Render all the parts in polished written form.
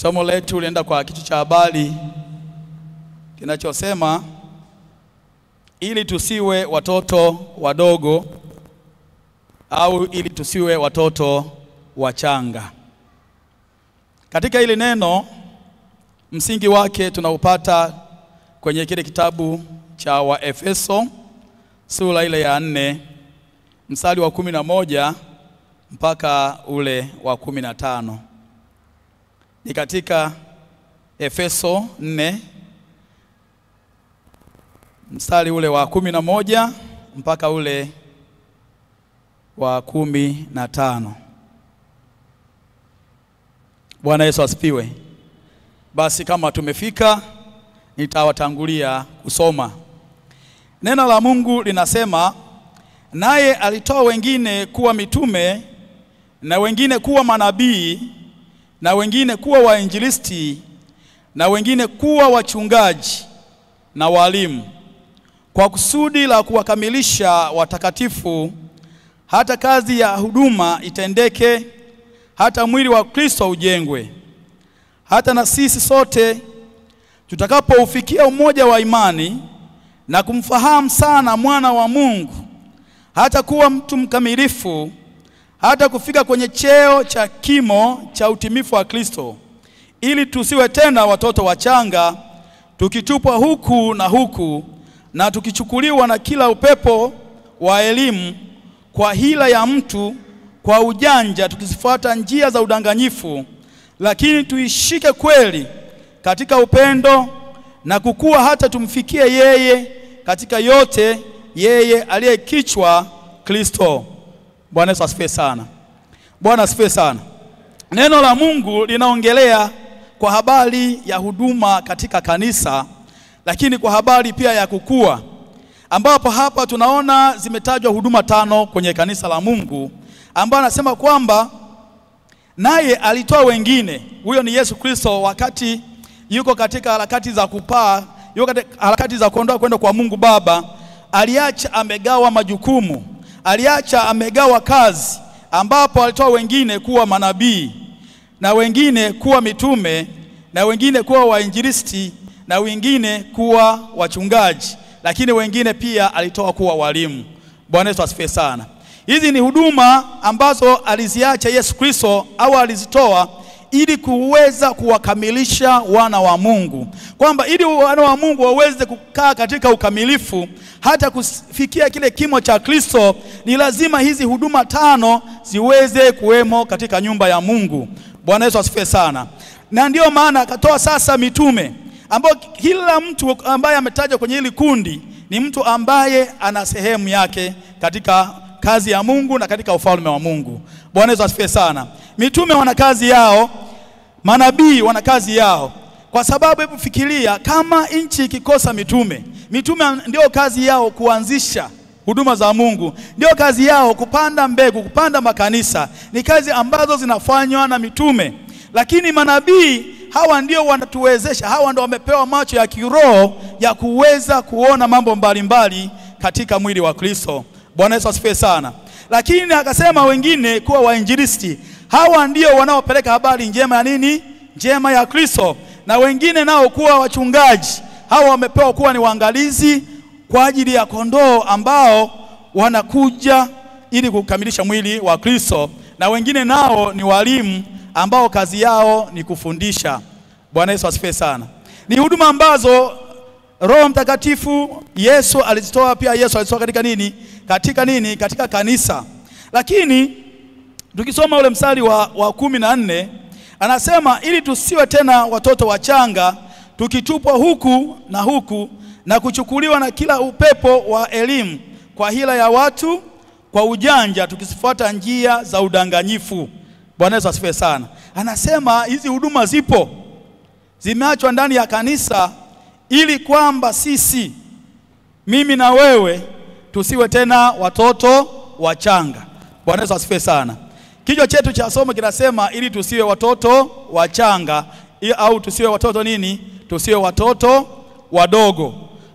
Somo letu lienda kwa kichwa cha habari kinachosema ili tusiwe watoto wadogo au ili tusiwe watoto wachanga. Katika hili neno msingi wake tunaupata kwenye kile kitabu cha Waefeso sura ile ya 4 mstari wa 11 mpaka ule wa 15. Ni katika Efeso 4 mstari ule wa 11 mpaka ule wa 15. Bwana Yesu asifiwe. Basi kama tumefika, nitawatangulia kusoma. Neno la Mungu linasema, naye alitoa wengine kuwa mitume, na wengine kuwa manabii, na wengine kuwa wainjilisti, na wengine kuwa wachungaji na walimu, kwa kusudi la kuwakamilisha watakatifu, hata kazi ya huduma itendeke, hata mwili wa Kristo ujengwe, hata na sisi sote tutakapoufikia umoja wa imani na kumfahamu sana mwana wa Mungu, hata kuwa mtu mkamilifu, hata kufika kwenye cheo cha kimo cha utimifu wa Kristo, ili tusiwe tena watoto wachanga, tukitupwa huku na huku na tukichukuliwa na kila upepo wa elimu kwa hila ya mtu, kwa ujanja tukizifuata njia za udanganyifu, lakini tuishike kweli katika upendo na kukua hata tumfikie yeye katika yote, yeye aliye kichwa, Kristo. Bwana Yesu asifiwe sana. Bwana asifiwe sana. Neno la Mungu linaongelea kwa habari ya huduma katika kanisa, lakini kwa habari pia ya kukua, ambapo hapa tunaona zimetajwa huduma 5 kwenye kanisa la Mungu, ambao anasema kwamba naye alitoa wengine. Huyo ni Yesu Kristo wakati yuko katika harakati za kupaa, yuko katika harakati za kuondoka kwenda kwa Mungu Baba, aliacha amegawa majukumu, aliacha amegawa kazi, ambapo alitoa wengine kuwa manabii, na wengine kuwa mitume, na wengine kuwa wainjilisti, na wengine kuwa wachungaji, lakini wengine pia alitoa kuwa walimu. Bwana Yesu asifiwe sana. Hizi ni huduma ambazo aliziacha Yesu Kristo au alizitoa ili kuweza kuwakamilisha wana wa Mungu, kwamba ili wana wa Mungu waweze kukaa katika ukamilifu hata kufikia kile kimo cha Kristo, ni lazima hizi huduma 5 ziweze kuwemo katika nyumba ya Mungu. Bwana Yesu asifiwe sana. Na ndio maana akatoa sasa mitume, ambao kila mtu ambaye ametajwa kwenye hili kundi ni mtu ambaye ana sehemu yake katika kazi ya Mungu na katika ufalme wa Mungu. Bwana Yesu asifiwe sana. Mitume wana kazi yao, manabii wana kazi yao, kwa sababu hebu fikiria, kama nchi ikikosa mitume, mitume ndio kazi yao kuanzisha huduma za Mungu, ndio kazi yao kupanda mbegu, kupanda makanisa, ni kazi ambazo zinafanywa na mitume. Lakini manabii hawa ndio wanatuwezesha, hawa ndio wamepewa macho ya kiroho ya kuweza kuona mambo mbalimbali katika mwili wa Kristo. Bwana Yesu asifiwe sana. Lakini akasema wengine kuwa wainjilisti, hawa ndio wanaopeleka habari njema ya nini? Njema ya Kristo. Na wengine nao kuwa wachungaji, hawa wamepewa kuwa ni waangalizi kwa ajili ya kondoo ambao wanakuja ili kukamilisha mwili wa Kristo. Na wengine nao ni walimu ambao kazi yao ni kufundisha. Bwana Yesu asifiwe sana. Ni huduma ambazo Roho Mtakatifu Yesu alizitoa, pia Yesu alizitoa katika nini? Katika kanisa. Lakini tukisoma ule mstari wa 14, anasema ili tusiwe tena watoto wachanga, tukitupwa huku na huku na kuchukuliwa na kila upepo wa elimu kwa hila ya watu, kwa ujanja tukizifuata njia za udanganyifu. Bwana Yesu asifiwe sana. Anasema hizi huduma zipo, zimeachwa ndani ya kanisa ili kwamba sisi, mimi na wewe, tusiwe tena watoto wachanga. Bwana Yesu asifiwe sana. Kichwa chetu cha somo kinasema ili tusiwe watoto wachanga, au tusiwe watoto nini? Tusiwe watoto wadogo.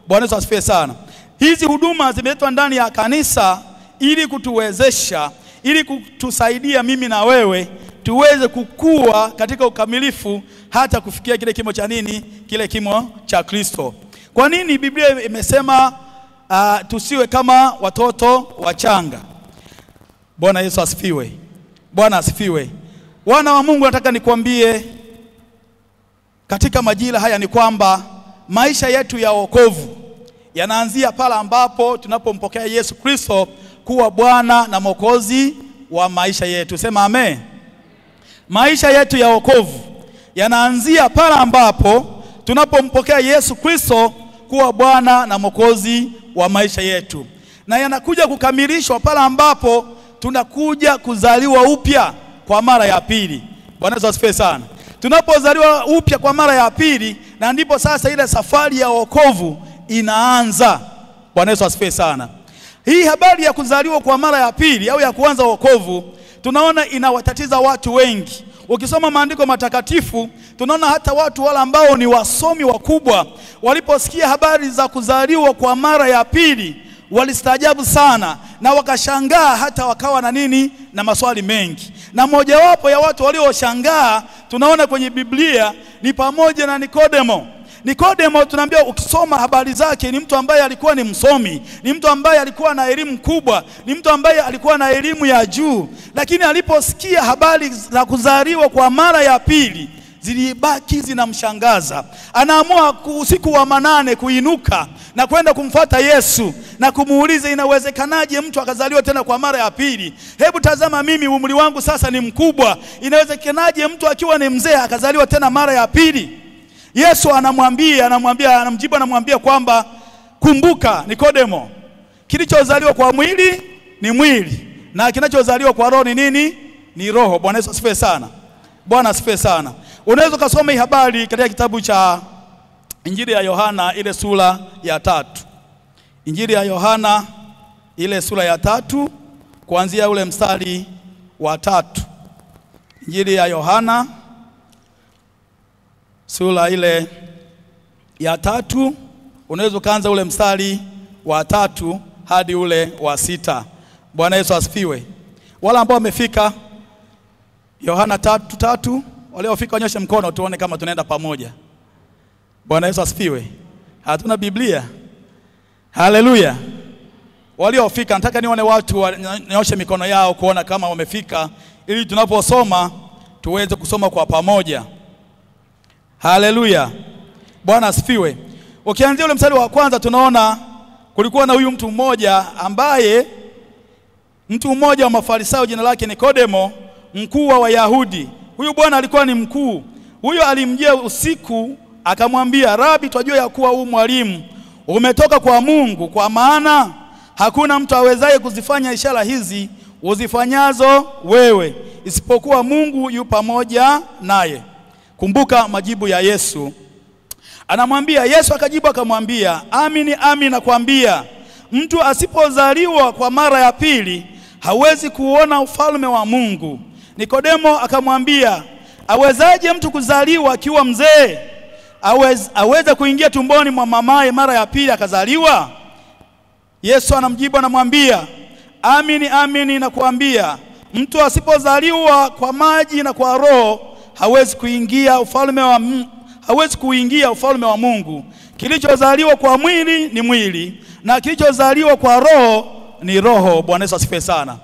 Bwana Yesu asifiwe sana. Hizi huduma zimeletwa ndani ya kanisa ili kutuwezesha, ili kutusaidia mimi na wewe tuweze kukua katika ukamilifu hata kufikia kile kimo cha nini? Kile kimo cha Kristo. Kwa nini Biblia imesema tusiwe kama watoto wachanga? Bwana Yesu asifiwe. Bwana asifiwe. Wana wa Mungu, nataka nikwambie katika majira haya ni kwamba maisha yetu ya wokovu yanaanzia pale ambapo tunapompokea Yesu Kristo kuwa Bwana na Mwokozi wa maisha yetu. Sema amen. Maisha yetu ya wokovu yanaanzia pale ambapo tunapompokea Yesu Kristo kuwa Bwana na Mwokozi wa maisha yetu, na yanakuja kukamilishwa pale ambapo tunakuja kuzaliwa upya kwa mara ya pili. Bwana Yesu asifiwe sana. Tunapozaliwa upya kwa mara ya pili, na ndipo sasa ile safari ya wokovu inaanza. Bwana Yesu asifiwe sana. Hii habari ya kuzaliwa kwa mara ya pili au ya kuanza wokovu, tunaona inawatatiza watu wengi. Ukisoma maandiko matakatifu, tunaona hata watu wale ambao ni wasomi wakubwa, waliposikia habari za kuzaliwa kwa mara ya pili, walistaajabu sana na wakashangaa, hata wakawa na nini? Na maswali mengi. Na mojawapo ya watu walioshangaa tunaona kwenye Biblia ni pamoja na Nikodemo. Nikodemo tunaambia, ukisoma habari zake, ni mtu ambaye alikuwa ni msomi, ni mtu ambaye alikuwa na elimu kubwa, ni mtu ambaye alikuwa na elimu ya juu, lakini aliposikia habari za kuzaliwa kwa mara ya pili, zilibaki zinamshangaza. Anaamua usiku wa manane kuinuka na kwenda kumfuata Yesu na kumuuliza, inawezekanaje mtu akazaliwa tena kwa mara ya pili? Hebu tazama, mimi umri wangu sasa ni mkubwa, inawezekanaje mtu akiwa ni mzee akazaliwa tena mara ya pili? Yesu anamwambia kwamba, kumbuka Nikodemo, kilichozaliwa kwa mwili ni mwili, na kinachozaliwa kwa roho ni nini? Ni roho. Bwana Yesu asifiwe sana. Bwana asifiwe sana. Unaweza kusoma hii habari katika kitabu cha Injili ya Yohana ile sura ya 3. Injili ya Yohana ile sura ya 3 kuanzia ule mstari wa 3. Injili ya Yohana sura ile ya 3, unaweza kuanza ule mstari wa 3 hadi ule wa 6. Bwana Yesu asifiwe. Wale ambao wamefika Yohana 3:3, waliofika wanyoshe mkono tuone kama tunaenda pamoja. Bwana Yesu asifiwe. Hatuna Biblia. Haleluya. Waliofika, nataka nione watu wanyoshe mikono yao kuona kama wamefika, ili tunaposoma tuweze kusoma kwa pamoja. Haleluya. Bwana asifiwe. Ukianzia ule mstari wa kwanza, tunaona kulikuwa na huyu mtu mmoja wa Mafarisayo, jina lake Nikodemo, mkuu wa Wayahudi. Huyu bwana alikuwa ni mkuu. Huyo alimjia usiku akamwambia, Rabi, twajua ya kuwa huu mwalimu umetoka kwa Mungu, kwa maana hakuna mtu awezaye kuzifanya ishara hizi uzifanyazo wewe, isipokuwa Mungu yu pamoja naye. Kumbuka majibu ya Yesu. Anamwambia, Yesu akajibu akamwambia, amini amini nakwambia, mtu asipozaliwa kwa mara ya pili hawezi kuona ufalme wa Mungu. Nikodemo akamwambia, awezaje mtu kuzaliwa akiwa mzee? Aweza kuingia tumboni mwa mamaye mara ya pili akazaliwa? Yesu anamjibu anamwambia, amini amini nakwambia, mtu asipozaliwa kwa maji na kwa roho hawezi kuingia ufalme wa Mungu. Kilichozaliwa kwa mwili ni mwili, na kilichozaliwa kwa roho ni roho. Bwana Yesu asifiwe sana.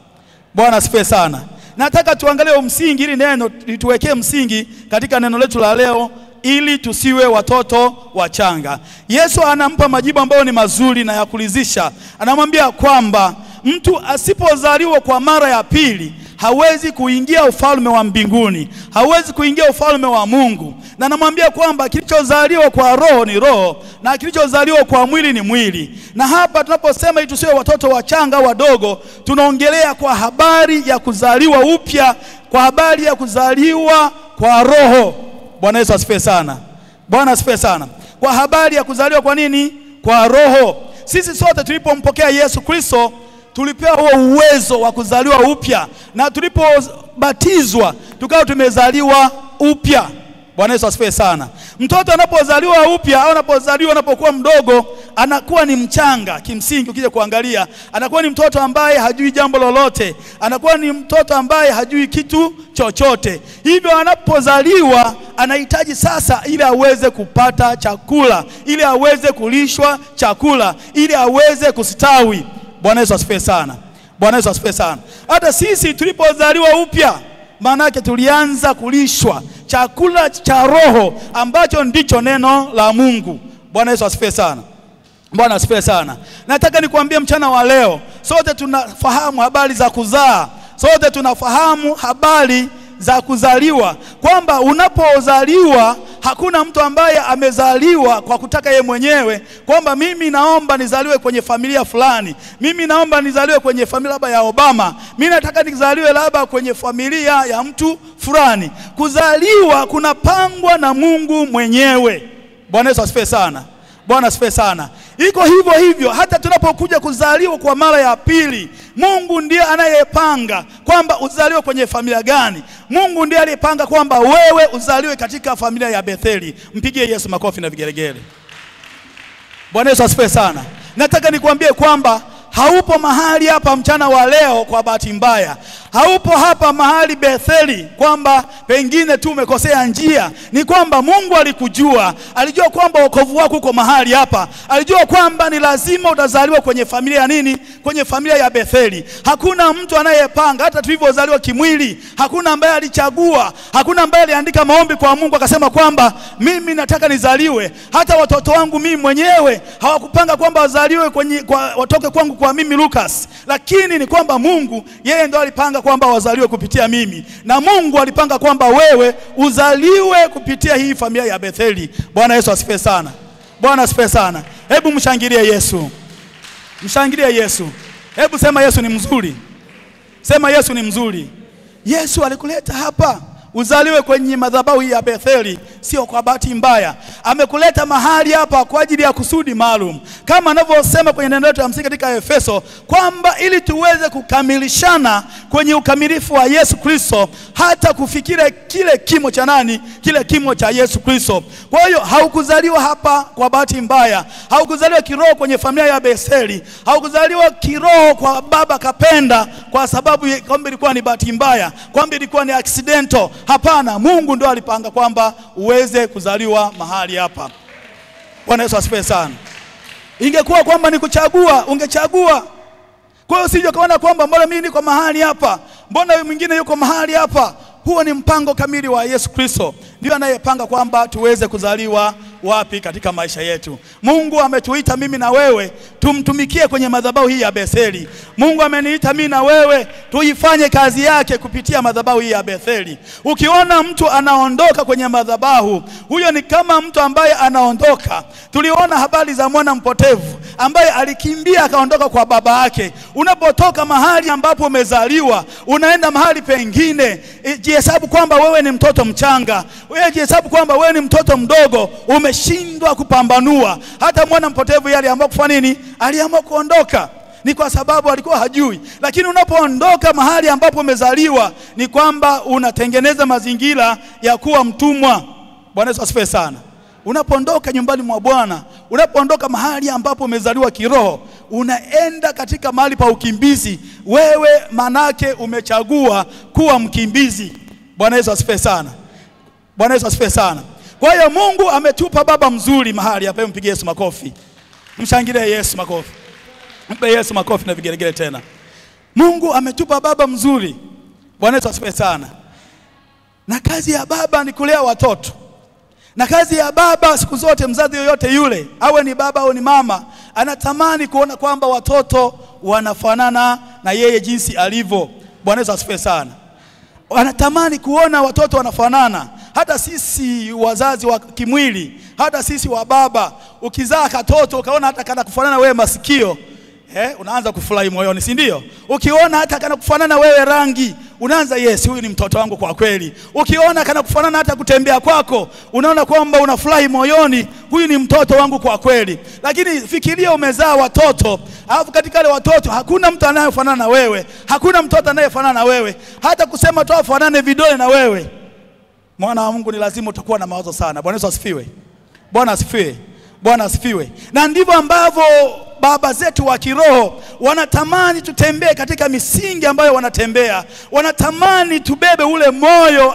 Bwana asifiwe sana. Nataka tuangalie msingi, ili neno lituwekee msingi katika neno letu la leo, ili tusiwe watoto wachanga. Yesu anampa majibu ambayo ni mazuri na ya kuridhisha. Anamwambia kwamba mtu asipozaliwa kwa mara ya pili hawezi kuingia ufalme wa mbinguni, hawezi kuingia ufalme wa Mungu. Na anamwambia kwamba kilichozaliwa kwa roho ni roho, na kilichozaliwa kwa mwili ni mwili. Na hapa tunaposema ili tusiwe watoto wachanga wadogo, tunaongelea kwa habari ya kuzaliwa upya, kwa habari ya kuzaliwa kwa roho. Bwana Yesu asifiwe sana. Bwana asifiwe sana. Kwa habari ya kuzaliwa kwa nini? Kwa roho. Sisi sote tulipompokea Yesu Kristo tulipewa huo uwezo wa kuzaliwa upya, na tulipobatizwa tukawa tumezaliwa upya. Bwana Yesu asifiwe sana. Mtoto anapozaliwa upya au anapokuwa mdogo, anakuwa ni mchanga. Kimsingi ukija kuangalia, anakuwa ni mtoto ambaye hajui jambo lolote, anakuwa ni mtoto ambaye hajui kitu chochote. Hivyo anapozaliwa anahitaji sasa, ili aweze kupata chakula, ili aweze kulishwa chakula, ili aweze kustawi. Bwana Yesu asifiwe sana. Bwana Yesu asifiwe sana. Hata sisi tulipozaliwa upya, maana yake tulianza kulishwa chakula cha roho ambacho ndicho neno la Mungu. Bwana Yesu asifiwe sana. Bwana asifiwe sana. Nataka nikwambie mchana wa leo, sote tunafahamu habari za kuzaa, sote tunafahamu habari za kuzaliwa, kwamba unapozaliwa hakuna mtu ambaye amezaliwa kwa kutaka yeye mwenyewe, kwamba mimi naomba nizaliwe kwenye familia fulani, mimi naomba nizaliwe kwenye familia labda ya Obama, mimi nataka nizaliwe labda kwenye familia ya mtu fulani. Kuzaliwa kunapangwa na Mungu mwenyewe. Bwana Yesu asifiwe sana. Bwana asifiwe sana. Iko hivyo hivyo hata tunapokuja kuzaliwa kwa mara ya pili, Mungu ndiye anayepanga kwamba uzaliwe kwenye familia gani. Mungu ndiye aliyepanga kwamba wewe uzaliwe katika familia ya Betheli. Mpigie Yesu makofi na vigelegele. Bwana Yesu asifiwe sana. Nataka nikwambie kwamba haupo mahali hapa mchana wa leo kwa bahati mbaya. Haupo hapa mahali Betheli kwamba pengine tu umekosea njia. Ni kwamba Mungu alikujua, alijua kwamba wokovu wako uko mahali hapa. Alijua kwamba ni lazima utazaliwa kwenye familia ya nini? Kwenye familia ya Betheli. Hakuna mtu anayepanga. Hata tulivyozaliwa kimwili, hakuna ambaye alichagua, hakuna ambaye aliandika maombi kwa Mungu akasema kwamba mimi nataka nizaliwe. Hata watoto wangu mimi mwenyewe hawakupanga kwamba wazaliwe watoke kwangu kwa mimi Lucas. Lakini ni kwamba Mungu yeye ndo alipanga kwamba wazaliwe kupitia mimi, na Mungu alipanga kwamba wewe uzaliwe kupitia hii familia ya Betheli. Bwana Yesu asifiwe sana. Bwana asifiwe sana. Hebu mshangilie Yesu. Mshangilie Yesu. Hebu sema Yesu ni mzuri. Sema Yesu ni mzuri. Yesu alikuleta hapa uzaliwe kwenye madhabahu ya Betheli, sio kwa bahati mbaya. Amekuleta mahali hapa kwa ajili ya kusudi maalum. Kama anavyosema kwenye neno letu la msingi katika Efeso, kwamba ili tuweze kukamilishana kwenye ukamilifu wa Yesu Kristo, hata kufikia kile kimo cha nani? Kile kimo cha Yesu Kristo. Kwa hiyo haukuzaliwa hapa kwa bahati mbaya. Haukuzaliwa kiroho kwenye familia ya Betheli. Haukuzaliwa kiroho kwa baba kapenda kwa sababu kwamba ilikuwa ni bahati mbaya, kwamba ilikuwa ni accidental. Hapana, Mungu ndo alipanga kwamba uweze kuzaliwa mahali hapa. Bwana Yesu asifiwe sana. Ingekuwa kwamba ni kuchagua, ungechagua. Kwa hiyo usije kaona kwamba mbona mimi niko mahali hapa, mbona mwingine yuko mahali hapa. Huo ni mpango kamili wa Yesu Kristo. Ndio anayepanga kwamba tuweze kuzaliwa wapi katika maisha yetu. Mungu ametuita mimi na wewe tumtumikie kwenye madhabahu hii ya Betheli. Mungu ameniita mimi na wewe tuifanye kazi yake kupitia madhabahu hii ya Betheli. Ukiona mtu anaondoka kwenye madhabahu, huyo ni kama mtu ambaye anaondoka. Tuliona habari za mwana mpotevu ambaye alikimbia akaondoka kwa baba yake. Unapotoka mahali ambapo umezaliwa unaenda mahali pengine, jihesabu kwamba wewe ni mtoto mchanga. Wewe jihesabu kwamba wewe ni mtoto mdogo, umeshindwa kupambanua. Hata mwana mpotevu yale aliamua kufanya nini? Aliamua kuondoka. Ni kwa sababu alikuwa hajui. Lakini unapoondoka mahali ambapo umezaliwa, ni kwamba unatengeneza mazingira ya kuwa mtumwa. Bwana Yesu asifiwe sana. Unapoondoka nyumbani mwa Bwana, unapoondoka mahali ambapo umezaliwa kiroho, unaenda katika mahali pa ukimbizi. Wewe manake umechagua kuwa mkimbizi. Bwana Yesu asifiwe sana. Bwana Yesu asifiwe sana. Kwa hiyo Mungu ametupa baba mzuri mahali hapa. Mpigie Yesu makofi. Mshangilie Yesu makofi. Mpe Yesu makofi na vigelegele tena. Mungu ametupa baba mzuri. Bwana Yesu asifiwe sana. Na kazi ya baba ni kulea watoto. Na kazi ya baba siku zote, mzazi yoyote yule, awe ni baba au ni mama, anatamani kuona kwamba watoto wanafanana na yeye jinsi alivyo. Bwana Yesu asifiwe sana. Anatamani kuona watoto wanafanana. Hata sisi wazazi wa kimwili, hata sisi wa baba, ukizaa katoto ukaona hata kana kufanana wewe masikio, unaanza kufurahi moyoni, si ndio? Ukiona hata kana kufanana wewe rangi, unaanza yes, huyu ni mtoto wangu kwa kweli. Ukiona kana kufanana hata kutembea kwako, unaona kwamba unafurahi moyoni, huyu ni mtoto wangu kwa kweli. Lakini fikiria umezaa watoto, alafu katika wale watoto hakuna mtu anayefanana na wewe, hakuna mtoto anayefanana na wewe, hata kusema tu afanane vidole na wewe. Mwana wa Mungu, ni lazima utakuwa na mawazo sana. Bwana Yesu asifiwe. Bwana asifiwe. Bwana asifiwe. Na ndivyo ambavyo baba zetu wa kiroho wanatamani tutembee katika misingi ambayo wanatembea. Wanatamani tubebe ule moyo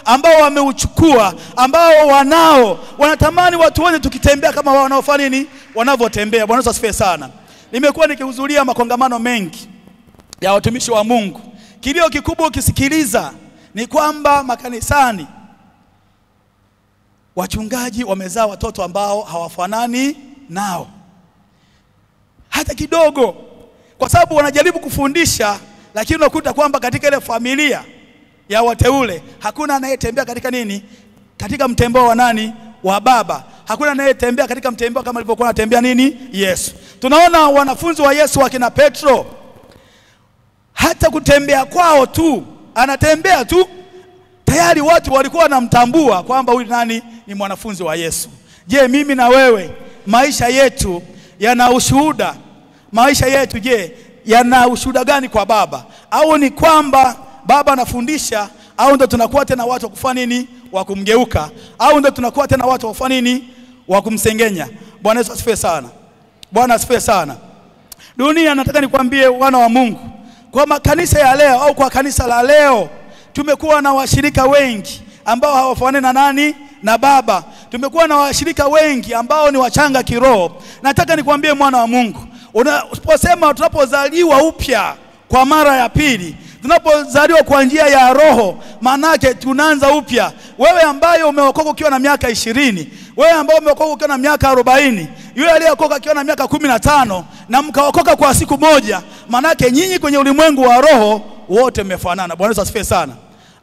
ambao wameuchukua, ambao wanao. Wanatamani watu wote tukitembea kama wao wanaofanya nini, wanavyotembea. Bwana asifiwe sana. Nimekuwa nikihudhuria makongamano mengi ya watumishi wa Mungu. Kilio kikubwa ukisikiliza ni kwamba makanisani wachungaji wamezaa watoto ambao hawafanani nao hata kidogo, kwa sababu wanajaribu kufundisha, lakini unakuta kwamba katika ile familia ya wateule hakuna anayetembea katika nini, katika mtembeo wa nani, wa baba. Hakuna anayetembea katika mtembeo kama alivyokuwa anatembea nini, Yesu. Tunaona wanafunzi wa Yesu wakina Petro, hata kutembea kwao tu, anatembea tu, tayari watu walikuwa wanamtambua kwamba huyu nani, ni mwanafunzi wa Yesu. Je, mimi na wewe maisha yetu yana ushuhuda? Maisha yetu je, yana ushuhuda gani kwa baba? Au ni kwamba baba anafundisha, au ndio tunakuwa tena watu wa kufanya nini, wa kumgeuka, au ndio tunakuwa tena watu wa kufanya nini, wa kumsengenya? Bwana Yesu asifiwe sana. Bwana asifiwe sana. Dunia, nataka nikwambie wana wa Mungu, kwa makanisa ya leo au kwa kanisa la leo, tumekuwa na washirika wengi ambao hawafanani na nani, na baba. Tumekuwa na washirika wengi ambao ni wachanga kiroho. Nataka nikwambie mwana wa Mungu, unaposema tunapozaliwa upya kwa mara ya pili, tunapozaliwa kwa njia ya roho, manake tunaanza upya. Wewe ambaye umeokoka ukiwa na miaka 20, wewe ambaye umeokoka ukiwa na miaka 40, yule aliyeokoka akiwa na miaka 15 na mkaokoka kwa siku moja, manake nyinyi kwenye ulimwengu wa roho wote mmefanana. Bwana Yesu asifiwe sana.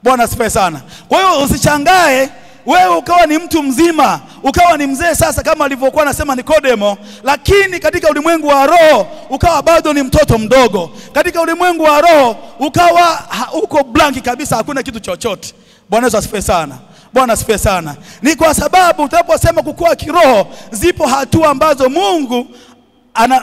Bwana asifiwe sana. Kwa hiyo usichangae wewe ukawa ni mtu mzima, ukawa ni mzee sasa kama alivyokuwa anasema Nikodemo, lakini katika ulimwengu wa roho ukawa bado ni mtoto mdogo. Katika ulimwengu wa roho ukawa uko blanki kabisa, hakuna kitu chochote. Bwana Yesu asifiwe sana. Bwana asifiwe sana. Ni kwa sababu utaposema kukua kiroho, zipo hatua ambazo Mungu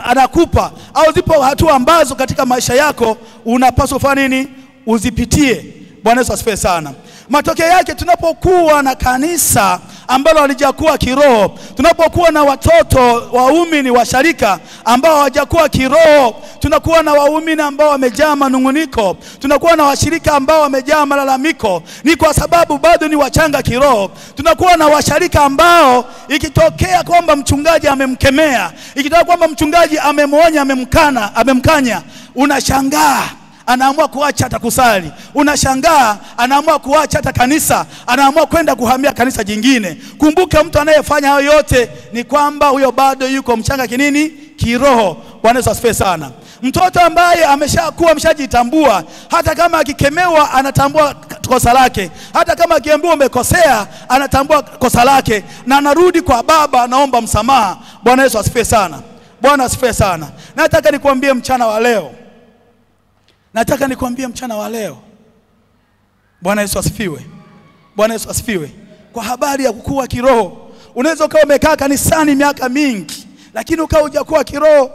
anakupa, au zipo hatua ambazo katika maisha yako unapaswa kufanya nini, uzipitie. Bwana Yesu asifiwe sana. Matokeo yake, tunapokuwa na kanisa ambalo halijakuwa kiroho, tunapokuwa na watoto waumini wa sharika ambao hawajakuwa kiroho, tunakuwa na waumini ambao wamejaa manunguniko, tunakuwa na washirika ambao wamejaa malalamiko, ni kwa sababu bado ni wachanga kiroho. Tunakuwa na washarika ambao ikitokea kwamba mchungaji amemkemea, ikitokea kwamba mchungaji amemwonya, amemkanya, unashangaa anaamua kuacha hata kusali. Unashangaa anaamua kuacha hata kanisa, anaamua kwenda kuhamia kanisa jingine. Kumbuka, mtu anayefanya hayo yote ni kwamba huyo bado yuko mchanga kinini, kiroho. Bwana Yesu asifiwe sana. Mtoto ambaye ameshajitambua, hata kama akikemewa anatambua kosa lake, hata kama akiambiwa umekosea anatambua kosa lake, na anarudi kwa baba, anaomba msamaha. Bwana Yesu asifiwe sana. Bwana asifiwe sana. Nataka nikwambie mchana wa leo, Bwana Yesu asifiwe. Bwana Yesu asifiwe. Kwa habari ya kukua kiroho, unaweza ukawa umekaa kanisani miaka mingi, lakini ukawa hujakuwa kiroho.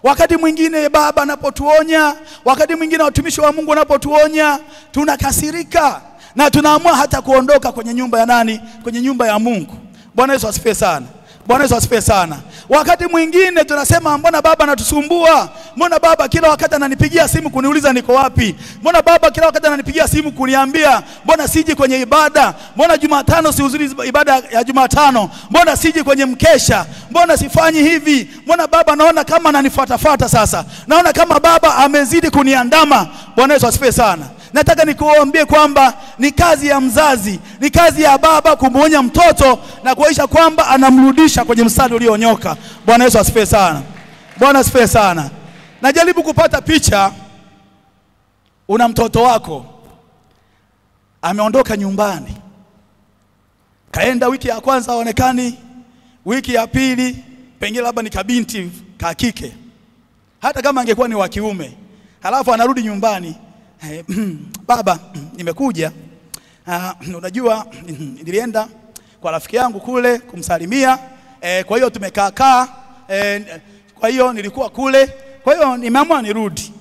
Wakati mwingine baba anapotuonya, wakati mwingine watumishi wa Mungu wanapotuonya, tunakasirika na tunaamua hata kuondoka kwenye nyumba ya nani? Kwenye nyumba ya Mungu. Bwana Yesu asifiwe sana. Bwana Yesu asifiwe sana. Wakati mwingine tunasema, mbona baba anatusumbua? Mbona baba kila wakati ananipigia simu kuniuliza niko wapi? Mbona baba kila wakati ananipigia simu kuniambia mbona siji kwenye ibada? Mbona Jumatano sihudhurii ibada ya Jumatano? Mbona siji kwenye mkesha? Mbona sifanyi hivi? Mbona baba naona kama ananifuatafuata sasa? Naona kama baba amezidi kuniandama. Bwana Yesu asifiwe sana. Nataka nikuambie kwamba ni kazi ya mzazi, ni kazi ya baba kumwonya mtoto na kuhakikisha kwamba anamrudisha kwenye mstari ulionyoka. Bwana Yesu asifiwe sana. Bwana asifiwe sana. Najaribu kupata picha, una mtoto wako ameondoka nyumbani, kaenda wiki ya kwanza haonekani, wiki ya pili pengine labda ni kabinti ka kike, hata kama angekuwa ni wa kiume, halafu anarudi nyumbani, baba nimekuja, unajua nilienda kwa rafiki yangu kule kumsalimia, kwa hiyo tumekaa, kwa hiyo nilikuwa kule, kwa hiyo nimeamua nirudi.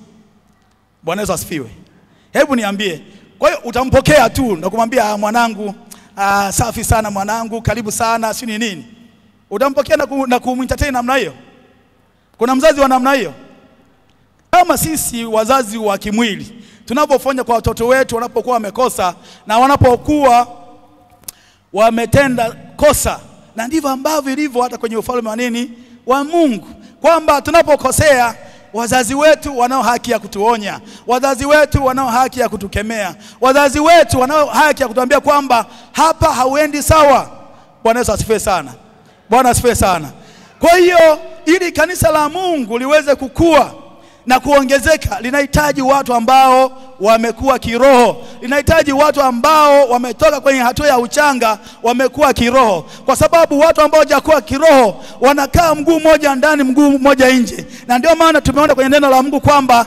Bwana Yesu asifiwe. Hebu niambie, kwa hiyo utampokea tu na kumwambia mwanangu, safi sana mwanangu, karibu sana, si nini? Utampokea na kumentertain namna hiyo? Kuna mzazi wa namna hiyo? Kama sisi wazazi wa kimwili tunapofanya kwa watoto wetu wanapokuwa wamekosa na wanapokuwa wametenda kosa, na ndivyo ambavyo ilivyo hata kwenye ufalme wa nini wa Mungu, kwamba tunapokosea wazazi wetu wanao haki ya kutuonya, wazazi wetu wanao haki ya kutukemea, wazazi wetu wanao haki ya kutuambia kwamba hapa hauendi sawa. Bwana Yesu asifiwe sana. Bwana asifiwe sana. Kwa hiyo ili kanisa la Mungu liweze kukua na kuongezeka, linahitaji watu ambao wamekuwa kiroho, linahitaji watu ambao wametoka kwenye hatua ya uchanga wamekuwa kiroho, kwa sababu watu ambao hawajakuwa kiroho wanakaa mguu mmoja ndani mguu mmoja nje. Na ndio maana tumeona kwenye neno la Mungu kwamba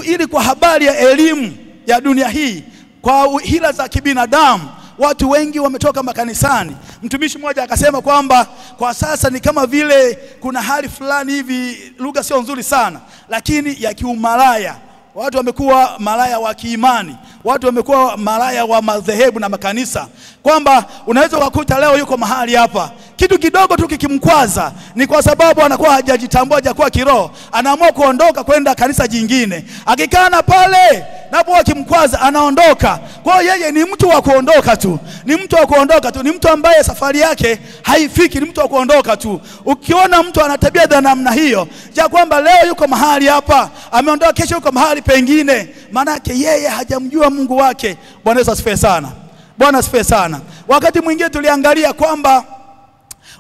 ili kwa habari ya elimu ya dunia hii, kwa hila za kibinadamu, watu wengi wametoka makanisani. Mtumishi mmoja akasema kwamba kwa sasa ni kama vile kuna hali fulani hivi, lugha sio nzuri sana, lakini ya kiumalaya. Watu wamekuwa malaya wa kiimani, watu wamekuwa malaya wa madhehebu na makanisa, kwamba unaweza kukuta leo yuko mahali hapa, kitu kidogo tu kikimkwaza ni kwa sababu anakuwa hajajitambua, hajakuwa kiroho, anaamua kuondoka kwenda kanisa jingine. Akikana pale napo akimkwaza anaondoka. Kwa hiyo yeye ni mtu wa kuondoka tu, ni mtu wa kuondoka tu, ni mtu ambaye safari yake haifiki, ni mtu wa kuondoka tu. Ukiona mtu ana tabia za namna hiyo, ja kwamba leo yuko mahali hapa, ameondoka, kesho yuko mahali pengine, maana yake yeye hajamjua Mungu wake. Bwana Yesu asifiwe sana. Bwana asifiwe sana. Wakati mwingine tuliangalia kwamba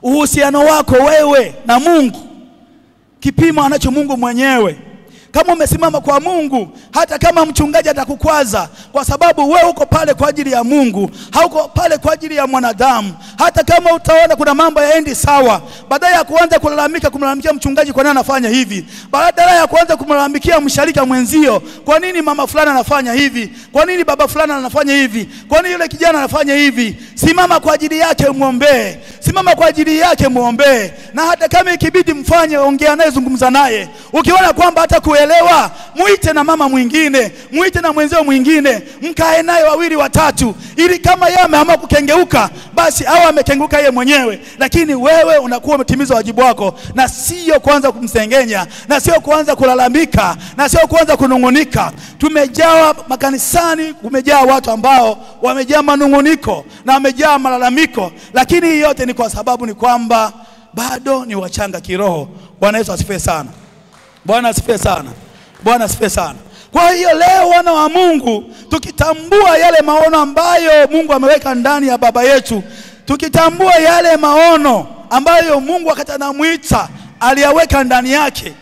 uhusiano wako wewe na Mungu, kipimo anacho Mungu mwenyewe. Kama umesimama kwa Mungu, hata kama mchungaji atakukwaza, kwa sababu wewe uko pale kwa ajili ya Mungu, hauko pale kwa ajili ya mwanadamu. Hata kama utaona kuna mambo yaendi sawa, badala ya kuanza kulalamika, kumlalamikia mchungaji kwa nini anafanya hivi, badala ya kuanza kumlalamikia msharika mwenzio, kwa nini mama fulani anafanya hivi, kwa nini baba fulani anafanya hivi, kwa nini yule kijana anafanya hivi, simama kwa ajili yake muombee, simama kwa ajili yake muombee. Na hata kama ikibidi mfanye, ongea naye, zungumza naye. Ukiona kwamba hata kuelewa, muite na mama mwingine, muite na mwenzio mwingine, mkae naye wawili watatu, ili kama yeye ameamua kukengeuka, basi au amekengeuka yeye mwenyewe, lakini wewe unakuwa umetimiza wajibu wako, na sio kuanza kumsengenya, na sio kuanza kulalamika, na sio kuanza kunungunika. Tumejaa makanisani, kumejaa watu ambao wamejaa manunguniko na wamejaa malalamiko, lakini yote ni kwa sababu ni kwamba bado ni wachanga kiroho. Bwana Yesu asifiwe sana. Bwana asifiwe sana. Bwana asifiwe sana. Kwa hiyo leo wana wa Mungu, tukitambua yale maono ambayo Mungu ameweka ndani ya baba yetu, tukitambua yale maono ambayo Mungu wakati anamuita aliyaweka ndani yake,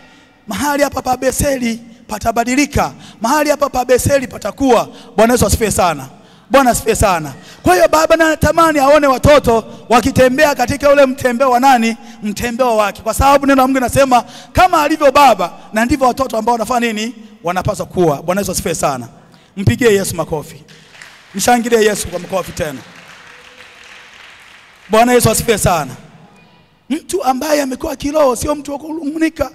mahali hapa pa Betheli patabadilika, mahali hapa pa Betheli patakuwa. Bwana Yesu asifiwe sana. Bwana asifiwe sana. Kwa hiyo baba anatamani aone watoto wakitembea katika ule mtembeo wa nani? Mtembeo wake. Kwa sababu neno la Mungu linasema kama alivyo baba, na ndivyo watoto ambao wanafanya nini? Wanapaswa kuwa. Bwana Yesu asifiwe sana. Mpigie Yesu makofi. Mshangilie Yesu kwa makofi tena. Bwana Yesu asifiwe sana. Mtu ambaye amekuwa kiroho sio mtu wa kunung'unika,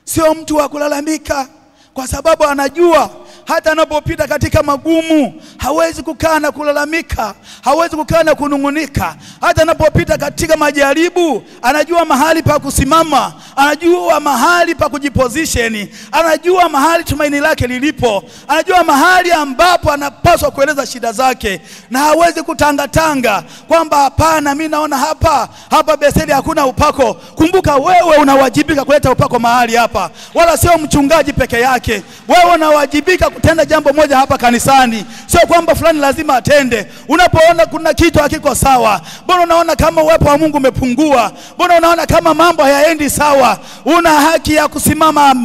sio mtu wa kulalamika, kwa sababu anajua hata anapopita katika magumu hawezi kukaa na kulalamika, hawezi kukaa na kunungunika. Hata anapopita katika majaribu anajua mahali pa kusimama, anajua mahali pa kujiposition, anajua mahali tumaini lake lilipo, anajua mahali ambapo anapaswa kueleza shida zake, na hawezi kutangatanga kwamba hapana, mimi naona hapa Betheli hakuna upako. Kumbuka wewe unawajibika kuleta upako mahali hapa, wala sio mchungaji peke yake. Wewe unawajibika kutenda jambo moja hapa kanisani, sio kwamba fulani lazima atende. Unapoona kuna kitu hakiko sawa, mbona unaona kama uwepo wa Mungu umepungua, mbona unaona kama mambo hayaendi sawa, una haki ya kusimama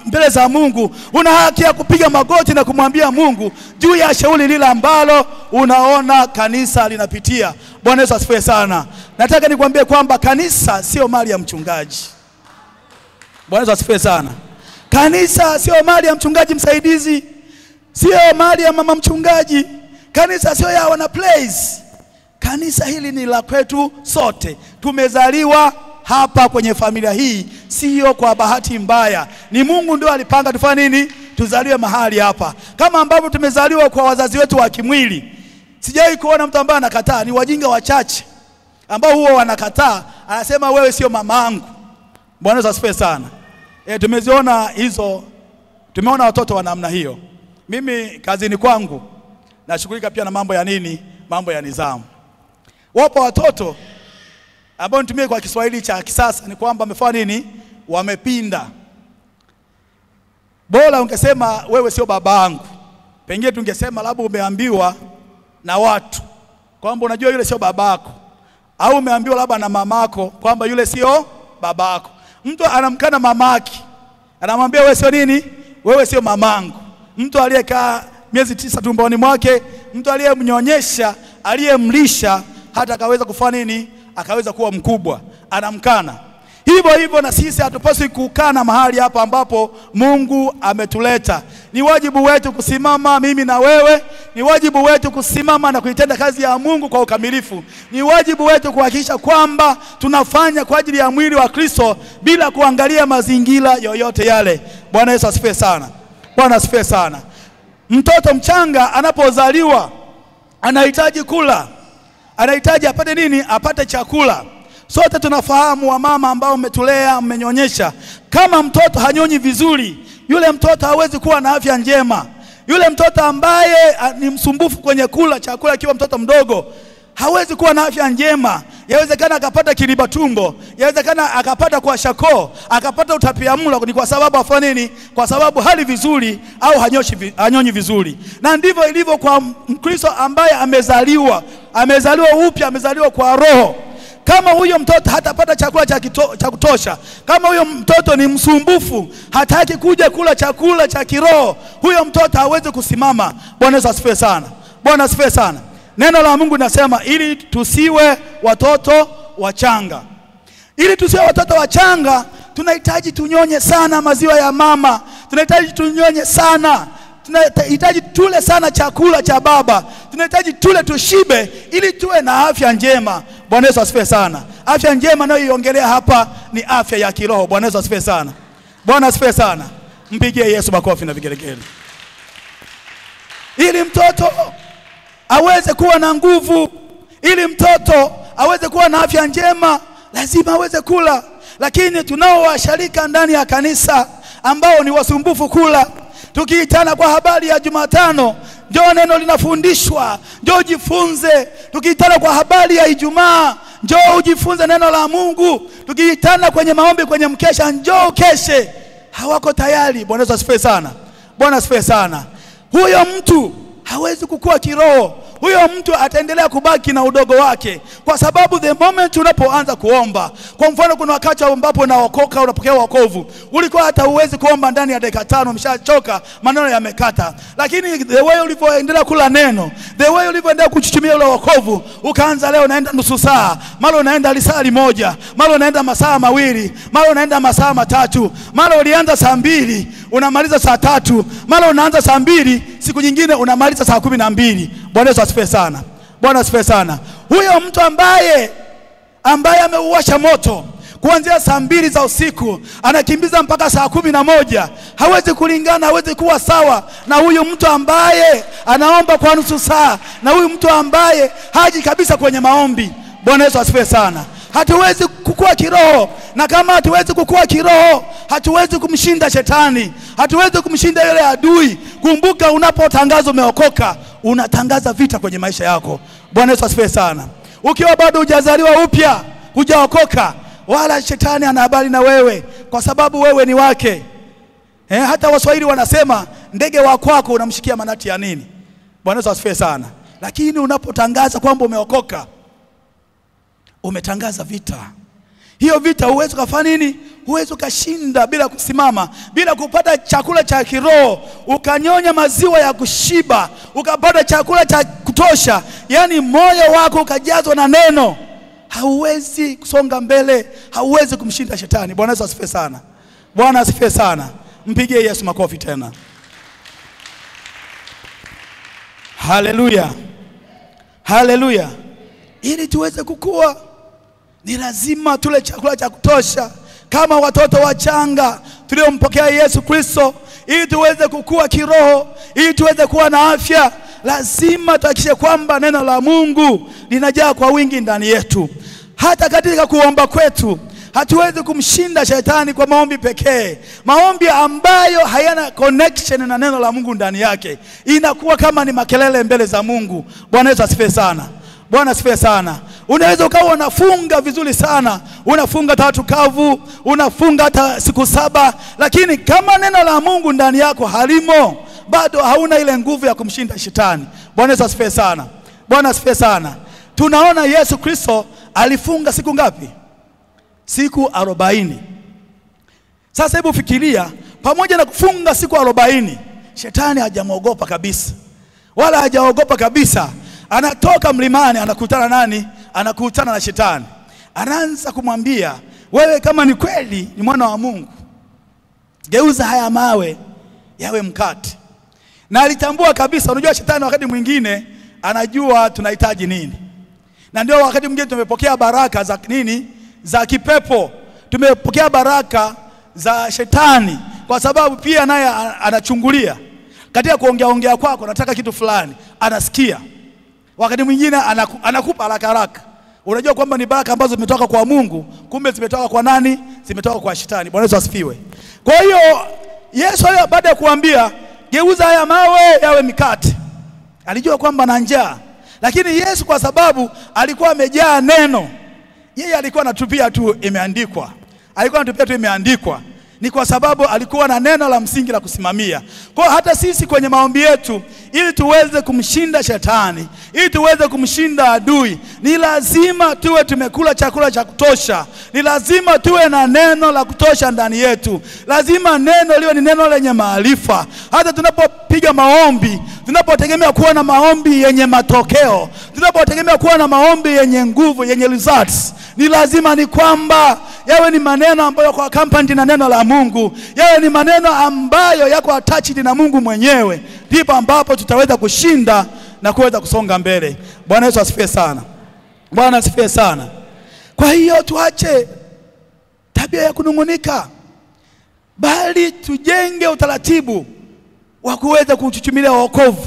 mbele za Mungu, una haki ya kupiga magoti na kumwambia Mungu juu ya shauri lile ambalo unaona kanisa linapitia. Bwana Yesu asifiwe sana. Nataka nikwambie kwamba kanisa sio mali ya mchungaji. Bwana Yesu asifiwe sana. Kanisa sio mali ya mchungaji msaidizi, sio mali ya mama mchungaji. Kanisa sio ya wana place. Kanisa hili ni la kwetu sote. Tumezaliwa hapa kwenye familia hii, sio kwa bahati mbaya. Ni Mungu ndio alipanga tufanye nini? Tuzaliwe mahali hapa. Kama ambavyo tumezaliwa kwa wazazi wetu wa kimwili. Sijawahi kuona mtu ambaye anakataa. Ni wajinga wachache ambao huwa wanakataa anasema wewe sio mamangu. Bwana Yesu asifiwe sana. Tumeziona hizo, tumeona watoto wa namna hiyo. Mimi kazini kwangu nashughulika pia na mambo ya nini? Mambo ya nidhamu. Wapo watoto ambao nitumie kwa Kiswahili cha kisasa ni kwamba wamefanya nini? Wamepinda. Bora ungesema wewe sio babangu. Pengine tungesema labda umeambiwa na watu kwamba unajua yule sio babako, au umeambiwa labda na mamako kwamba yule sio babako. Mtu anamkana mamaki, anamwambia wewe sio nini? Wewe sio mamangu. Mtu aliyekaa miezi 9 tumboni mwake, mtu aliyemnyonyesha, aliyemlisha hata akaweza kufanya nini? Akaweza kuwa mkubwa, anamkana. Hivyo hivyo na sisi hatupaswi kukana mahali hapa ambapo Mungu ametuleta. Ni wajibu wetu kusimama, mimi na wewe, ni wajibu wetu kusimama na kuitenda kazi ya Mungu kwa ukamilifu. Ni wajibu wetu kuhakikisha kwamba tunafanya kwa ajili ya mwili wa Kristo bila kuangalia mazingira yoyote yale. Bwana Yesu asifiwe sana. Bwana asifiwe sana. Mtoto mchanga anapozaliwa anahitaji kula. Anahitaji apate nini? Apate chakula. Sote tunafahamu wamama ambao umetulea, mmenyonyesha, kama mtoto hanyonyi vizuri, yule mtoto hawezi kuwa na afya njema. Yule mtoto ambaye ni msumbufu kwenye kula chakula akiwa mtoto mdogo, hawezi kuwa na afya njema. Yawezekana akapata kiriba tumbo, yawezekana akapata kwa shako, akapata utapiamlo. Ni kwa sababu afanya nini? Kwa sababu hali vizuri au hanyonyi vizuri. Na ndivyo ilivyo kwa Mkristo ambaye amezaliwa upya, amezaliwa kwa roho. Kama huyo mtoto hatapata chakula cha kutosha, kama huyo mtoto ni msumbufu, hataki kuja kula chakula cha kiroho, huyo mtoto hawezi kusimama. Bwana Yesu asifiwe sana. Bwana asifiwe sana. Neno la Mungu linasema ili tusiwe watoto wachanga. Ili tusiwe watoto wachanga, tunahitaji tunyonye sana maziwa ya mama. Tunahitaji tunyonye sana. Tunahitaji tule sana chakula cha baba. Tunahitaji tule tushibe ili tuwe na afya njema. Bwana Yesu asifiwe sana. Afya njema nayoiongelea hapa ni afya ya kiroho. Bwana Yesu asifiwe sana. Bwana asifiwe sana. Mpigie Yesu makofi na vigelegele. Ili mtoto aweze kuwa na nguvu, ili mtoto aweze kuwa na afya njema, lazima aweze kula. Lakini tunao washarika ndani ya kanisa ambao ni wasumbufu kula. Tukiitana kwa habari ya Jumatano, njoo neno linafundishwa, njoo jifunze. Tukiitana kwa habari ya Ijumaa, njoo ujifunze neno la Mungu. Tukiitana kwenye maombi, kwenye mkesha, njoo keshe. Hawako tayari. Bwana Yesu asifiwe sana. Bwana asifiwe sana. Huyo mtu hawezi kukua kiroho. Huyo mtu ataendelea kubaki na udogo wake, kwa sababu the moment unapoanza kuomba, kwa mfano kuna wakati ambapo unaokoka, unapokea wokovu, ulikuwa hata uwezi kuomba ndani ya dakika 5, umeshachoka, maneno yamekata. Lakini the way ulivyoendelea kula neno, the way ulivyoendelea kuchuchumia ule wokovu, ukaanza leo unaenda nusu saa, mara unaenda lisali moja, mara unaenda masaa mawili, mara unaenda masaa 3, mara ulianza saa 2 unamaliza saa 3, mara unaanza saa 2 siku nyingine unamaliza saa 12. Bwana Yesu asifiwe sana. Bwana asifiwe sana. Huyo mtu ambaye ameuwasha moto kuanzia saa 2 za usiku anakimbiza mpaka saa 11, hawezi kulingana, hawezi kuwa sawa na huyu mtu ambaye anaomba kwa nusu saa, na huyu mtu ambaye haji kabisa kwenye maombi. Bwana Yesu asifiwe sana. Hatuwezi kukua kiroho, na kama hatuwezi kukua kiroho, hatuwezi kumshinda shetani, hatuwezi kumshinda yule adui. Kumbuka, unapotangaza umeokoka, unatangaza vita kwenye maisha yako. Bwana Yesu asifiwe sana. Ukiwa bado hujazaliwa upya, hujaokoka, wala shetani ana habari na wewe, kwa sababu wewe ni wake. Hata Waswahili wanasema ndege wa kwako unamshikia manati ya nini? Bwana Yesu asifiwe sana. Lakini unapotangaza kwamba umeokoka, umetangaza vita. Hiyo vita huwezi kufanya nini? Huwezi kashinda bila kusimama, bila kupata chakula cha kiroho, ukanyonya maziwa ya kushiba, ukapata chakula cha kutosha, yani moyo wako ukajazwa na neno. Hauwezi kusonga mbele, hauwezi kumshinda shetani. Bwana Yesu asifiwe sana. Bwana asifiwe sana. Mpigie Yesu makofi tena. Haleluya. Haleluya. Ili tuweze kukua, ni lazima tule chakula cha kutosha kama watoto wachanga tuliompokea Yesu Kristo. Ili tuweze kukua kiroho, ili tuweze kuwa na afya, lazima tuhakikishe kwamba neno la Mungu linajaa kwa wingi ndani yetu. hata katika kuomba kwetu hatuwezi kumshinda shetani kwa maombi pekee. Maombi ambayo hayana connection na neno la Mungu ndani yake inakuwa kama ni makelele mbele za Mungu. Bwana Yesu asifiwe sana. Bwana asifiwe sana. Unaweza ukawa unafunga vizuri sana, unafunga 3 kavu, unafunga hata siku 7, lakini kama neno la Mungu ndani yako halimo, bado hauna ile nguvu ya kumshinda shetani. Bwana Yesu asifiwe sana. Bwana asifiwe sana. Tunaona Yesu Kristo alifunga siku ngapi? Siku 40. Sasa hebu fikiria, pamoja na kufunga siku 40, shetani hajamuogopa kabisa. Wala hajaogopa kabisa. Anatoka mlimani, anakutana nani? Anakutana na shetani. Anaanza kumwambia, wewe kama ni kweli ni mwana wa Mungu, geuza haya mawe yawe mkate. Na alitambua kabisa, unajua shetani wakati mwingine anajua tunahitaji nini. Na ndio wakati mwingine tumepokea baraka za nini? Za kipepo. Tumepokea baraka za shetani kwa sababu pia naye anachungulia. Katika kuongea kwako nataka kitu fulani, anasikia. Wakati mwingine anakupa haraka. Unajua kwamba ni baraka ambazo zimetoka kwa Mungu, kumbe zimetoka kwa nani? Zimetoka kwa shetani. Bwana Yesu asifiwe. Kwa hiyo Yesu baada ya kuambia geuza haya mawe yawe mikate, alijua kwamba ana njaa. Lakini Yesu kwa sababu alikuwa amejaa neno, yeye alikuwa anatupia tu imeandikwa. Alikuwa anatupia tu imeandikwa. Ni kwa sababu alikuwa na neno la msingi la kusimamia. Kwa hata sisi kwenye maombi yetu, ili tuweze kumshinda shetani, ili tuweze kumshinda adui, ni lazima tuwe tumekula chakula cha kutosha. Ni lazima tuwe na neno la kutosha ndani yetu. Lazima neno liwe ni neno lenye maarifa. Hata tunapopiga maombi, tunapotegemea kuwa na maombi yenye matokeo, tunapotegemea kuwa na maombi yenye nguvu, yenye results, ni lazima ni kwamba yawe ni maneno ambayo kwa accompanied na neno la Mungu, yawe ni maneno ambayo yako attached na Mungu mwenyewe. Ndipo ambapo tutaweza kushinda na kuweza kusonga mbele. Bwana Yesu asifiwe sana. Bwana asifiwe sana. Kwa hiyo tuache tabia ya kunungunika, bali tujenge utaratibu wa kuweza kuchuchumilia wokovu.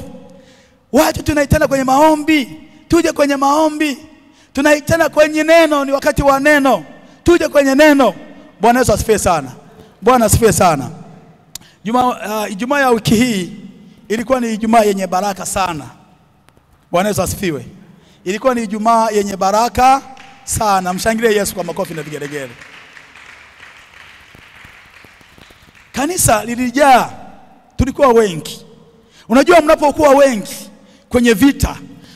Watu tunaitana kwenye maombi, tuje kwenye maombi. Tunaitana kwenye neno, ni wakati wa neno, tuje kwenye neno. Bwana Yesu asifiwe sana. Bwana asifiwe sana. Ijumaa ya wiki hii ilikuwa ni Ijumaa yenye baraka sana. Bwana Yesu asifiwe. Ilikuwa ni Ijumaa yenye baraka sana. Mshangilie Yesu kwa makofi na vigelegele. Kanisa lilijaa, tulikuwa wengi. Unajua mnapokuwa wengi kwenye vita,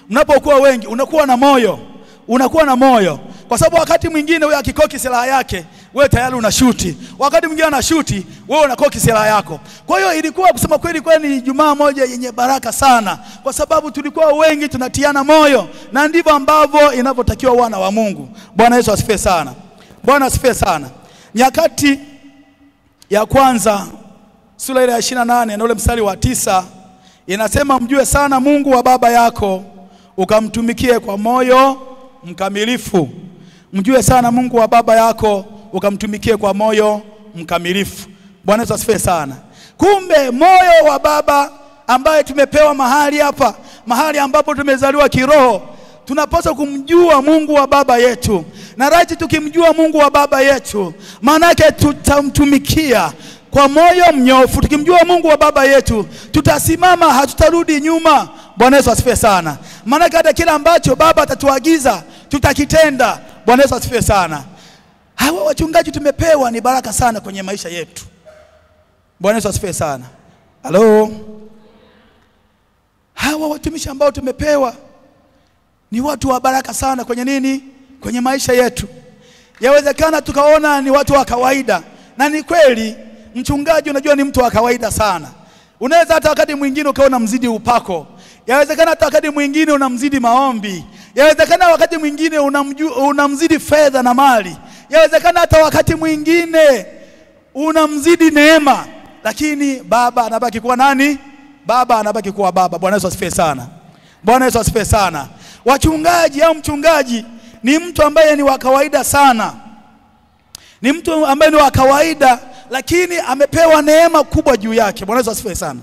mnapokuwa wengi unakuwa na moyo. Unakuwa na moyo. Kwa sababu wakati mwingine wewe akikoki silaha yake, wewe tayari unashuti. Wakati mwingine anashuti, wewe unakoki silaha yako. Kwa hiyo ilikuwa kusema kweli ni Ijumaa moja yenye baraka sana. Kwa sababu tulikuwa wengi tunatiana moyo. Na ndivyo ambavyo inavyotakiwa wana wa Mungu. Bwana Yesu asifiwe sana. Bwana asifiwe sana. Nyakati ya kwanza sura ile ya 28 na ule mstari wa 9 inasema, mjue sana Mungu wa baba yako ukamtumikie kwa moyo mkamilifu. Mjue sana Mungu wa baba yako ukamtumikie kwa moyo mkamilifu. Bwana Yesu asifiwe sana. Kumbe moyo wa baba ambaye tumepewa mahali hapa, mahali ambapo tumezaliwa kiroho, tunapaswa kumjua Mungu wa baba yetu. Na raji tukimjua Mungu wa baba yetu, maana yake tutamtumikia kwa moyo mnyofu. Tukimjua Mungu wa baba yetu, tutasimama, hatutarudi nyuma. Bwana Yesu asifiwe sana. Maana hata kila ambacho baba atatuagiza tutakitenda. Bwana Yesu asifiwe sana. Hawa wachungaji tumepewa ni baraka sana kwenye maisha yetu. Bwana Yesu asifiwe sana. Halo. Hawa watumishi ambao tumepewa ni watu wa baraka sana kwenye nini? Kwenye maisha yetu. Yawezekana tukaona ni watu wa kawaida, na ni kweli mchungaji unajua ni mtu wa kawaida sana. Unaweza hata wakati mwingine ukaona mzidi upako. Yawezekana hata wakati mwingine unamzidi maombi. Yawezekana wakati mwingine unamzidi fedha na mali. Yawezekana hata wakati mwingine unamzidi neema. Lakini baba anabaki kuwa nani? Baba anabaki kuwa baba. Bwana Yesu asifiwe sana. Bwana Yesu asifiwe sana. Wachungaji au mchungaji ni mtu ambaye ni wa kawaida sana. Ni mtu ambaye ni wa kawaida, lakini amepewa neema kubwa juu yake. Bwana Yesu asifiwe sana.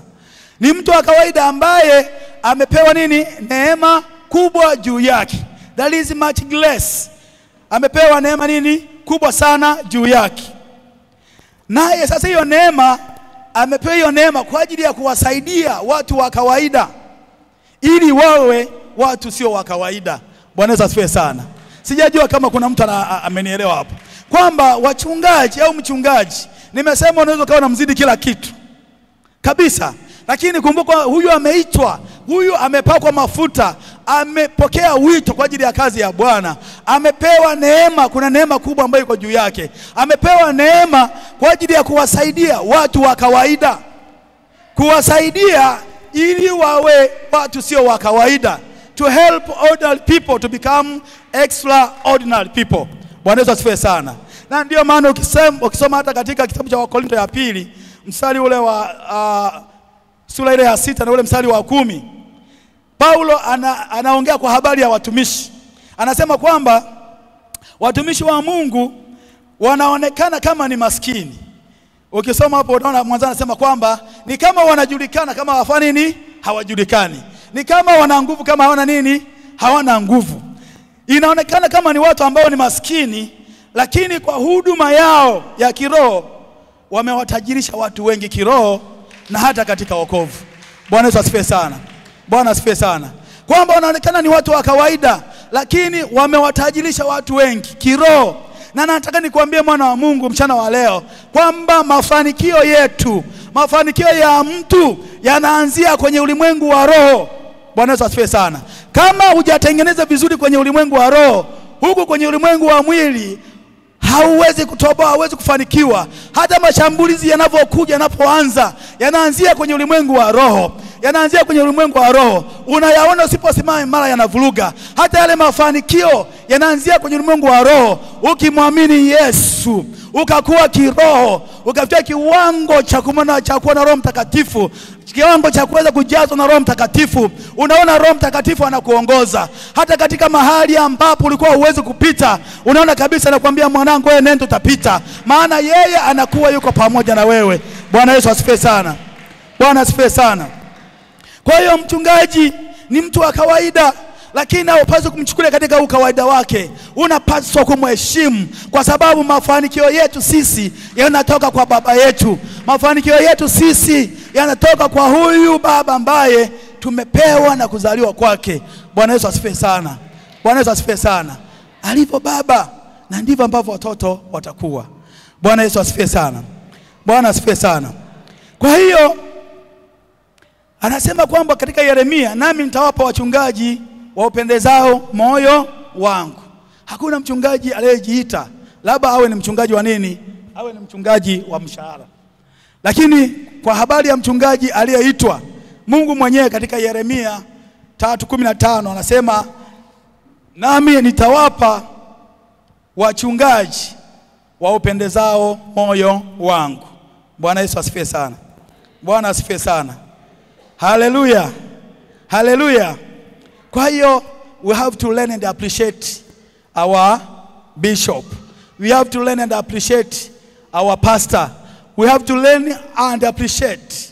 Ni mtu wa kawaida ambaye amepewa nini? Neema kubwa juu yake. There is much grace. amepewa neema nini? Kubwa sana juu yake. Naye sasa hiyo neema, amepewa hiyo neema kwa ajili ya kuwasaidia watu wa kawaida, ili wawe watu sio wa kawaida. Bwana Yesu asifiwe sana. Sijajua kama kuna mtu amenielewa hapo, kwamba wachungaji au mchungaji, nimesema unaweza kawa unamzidi kila kitu kabisa, lakini kumbuka huyu ameitwa, huyu amepakwa mafuta, amepokea wito kwa ajili ya kazi ya Bwana, amepewa neema. Kuna neema kubwa ambayo iko juu yake. Amepewa neema kwa ajili ya kuwasaidia watu wa kawaida, kuwasaidia ili wawe watu sio wa kawaida, to help ordinary people to become extraordinary people. Bwana Yesu asifiwe sana. Na ndio maana ukisoma hata katika kitabu cha Wakorintho ya pili, mstari ule wa sura ile ya 6 na ule mstari wa 10, Paulo anaongea kwa habari ya watumishi. Anasema kwamba watumishi wa Mungu wanaonekana kama ni maskini. Ukisoma hapo unaona mwanzo anasema kwamba ni kama wanajulikana kama wafanya nini? Hawajulikani. Ni kama wana nguvu kama hawana nini? Hawana nguvu. Inaonekana kama ni watu ambao ni maskini, lakini kwa huduma yao ya kiroho wamewatajirisha watu wengi kiroho na hata katika wokovu. Bwana Yesu asifiwe sana. Bwana asifiwe sana. Kwamba wanaonekana ni watu wa kawaida, lakini wamewatajirisha watu wengi kiroho. Na nataka nikuambie mwana wa Mungu mchana wa leo kwamba mafanikio yetu, mafanikio ya mtu yanaanzia kwenye ulimwengu wa roho. Bwana Yesu asifiwe sana. Kama hujatengeneza vizuri kwenye ulimwengu wa roho, huku kwenye ulimwengu wa mwili hauwezi kutoboa, hauwezi kufanikiwa. Hata mashambulizi yanavyokuja, yanapoanza, yanaanzia kwenye ulimwengu wa roho. Yanaanzia kwenye ulimwengu wa roho. Unayaona usiposimama mara yanavuruga. Hata yale mafanikio yanaanzia kwenye ulimwengu wa roho. Ukimwamini Yesu, ukakuwa kiroho, ukafikia kiwango cha kumwona, cha kuwa na Roho Mtakatifu, kiwango cha kuweza kujazwa na Roho Mtakatifu, unaona Roho Mtakatifu anakuongoza. Hata katika mahali ambapo ulikuwa huwezi kupita, unaona kabisa anakuambia mwanangu, wewe nenda utapita, maana yeye anakuwa yuko pamoja na wewe. Bwana Yesu asifiwe sana. Bwana asifiwe sana. Kwa hiyo mchungaji ni mtu wa kawaida, lakini haupaswi kumchukulia katika ukawaida wake. Unapaswa kumheshimu, kwa sababu mafanikio yetu sisi yanatoka kwa baba yetu. Mafanikio yetu sisi yanatoka kwa huyu baba ambaye tumepewa na kuzaliwa kwake. Bwana Yesu asifiwe sana. Bwana Yesu asifiwe sana. Alivyo baba, na ndivyo ambavyo watoto watakuwa. Bwana Yesu asifiwe sana. Bwana asifiwe sana. Kwa hiyo anasema kwamba katika Yeremia, nami nitawapa wachungaji waupendezao moyo wangu. Hakuna mchungaji aliyejiita labda awe ni mchungaji wa nini? Awe ni mchungaji wa mshahara. Lakini kwa habari ya mchungaji aliyeitwa, Mungu mwenyewe katika Yeremia 3:15 anasema, nami nitawapa wachungaji waupendezao moyo wangu. Bwana Yesu asifiwe sana. Bwana asifiwe sana. Hallelujah. Hallelujah. Kwa hiyo we have to learn and appreciate our bishop. We have to learn and appreciate our pastor. We have to learn and appreciate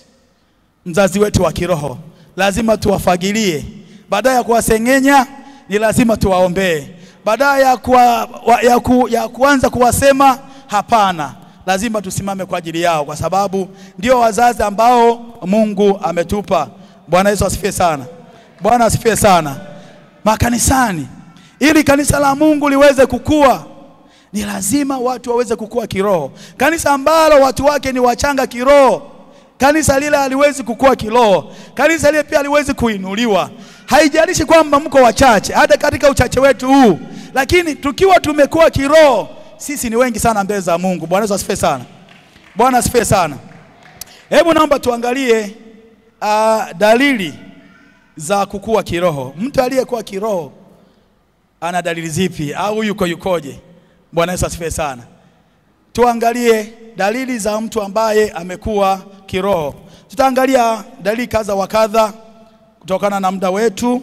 mzazi wetu wa kiroho. Lazima tuwafagilie. Baada ya kuwasengenya, ni lazima tuwaombee. Baada ya kuanza kuwasema, hapana. Lazima tusimame kwa ajili yao, kwa sababu ndio wazazi ambao Mungu ametupa. Bwana Yesu asifiwe sana. Bwana asifiwe sana. Makanisani, ili kanisa la Mungu liweze kukua, ni lazima watu waweze kukua kiroho. Kanisa ambalo watu wake ni wachanga kiroho, kanisa lile haliwezi kukua kiroho. Kanisa lile pia haliwezi kuinuliwa. Haijalishi kwamba mko wachache, hata katika uchache wetu huu, lakini tukiwa tumekuwa kiroho, sisi ni wengi sana mbele za Mungu. Bwana Yesu asifiwe sana. Bwana asifiwe sana. Hebu naomba tuangalie dalili za kukua kiroho. Mtu aliyekuwa kiroho ana dalili zipi, au yukoje? Bwana Yesu asifiwe sana. Tuangalie dalili za mtu ambaye amekuwa kiroho. Tutaangalia dalili kadha wa kadha kutokana na muda wetu,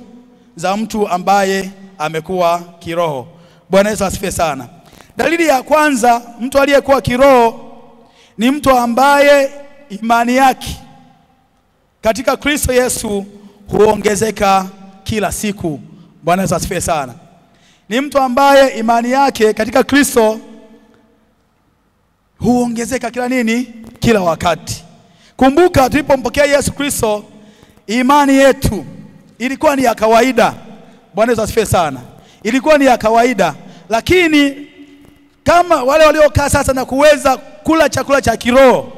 za mtu ambaye amekuwa kiroho. Bwana Yesu asifiwe sana. Dalili ya kwanza, mtu aliyekuwa kiroho ni mtu ambaye imani yake katika Kristo Yesu huongezeka kila siku. Bwana Yesu asifiwe sana. ni mtu ambaye imani yake katika Kristo huongezeka kila nini? Kila wakati. Kumbuka tulipompokea Yesu Kristo, imani yetu ilikuwa ni ya kawaida. Bwana Yesu asifiwe sana. Ilikuwa ni ya kawaida, lakini kama wale waliokaa sasa na kuweza kula chakula cha kiroho,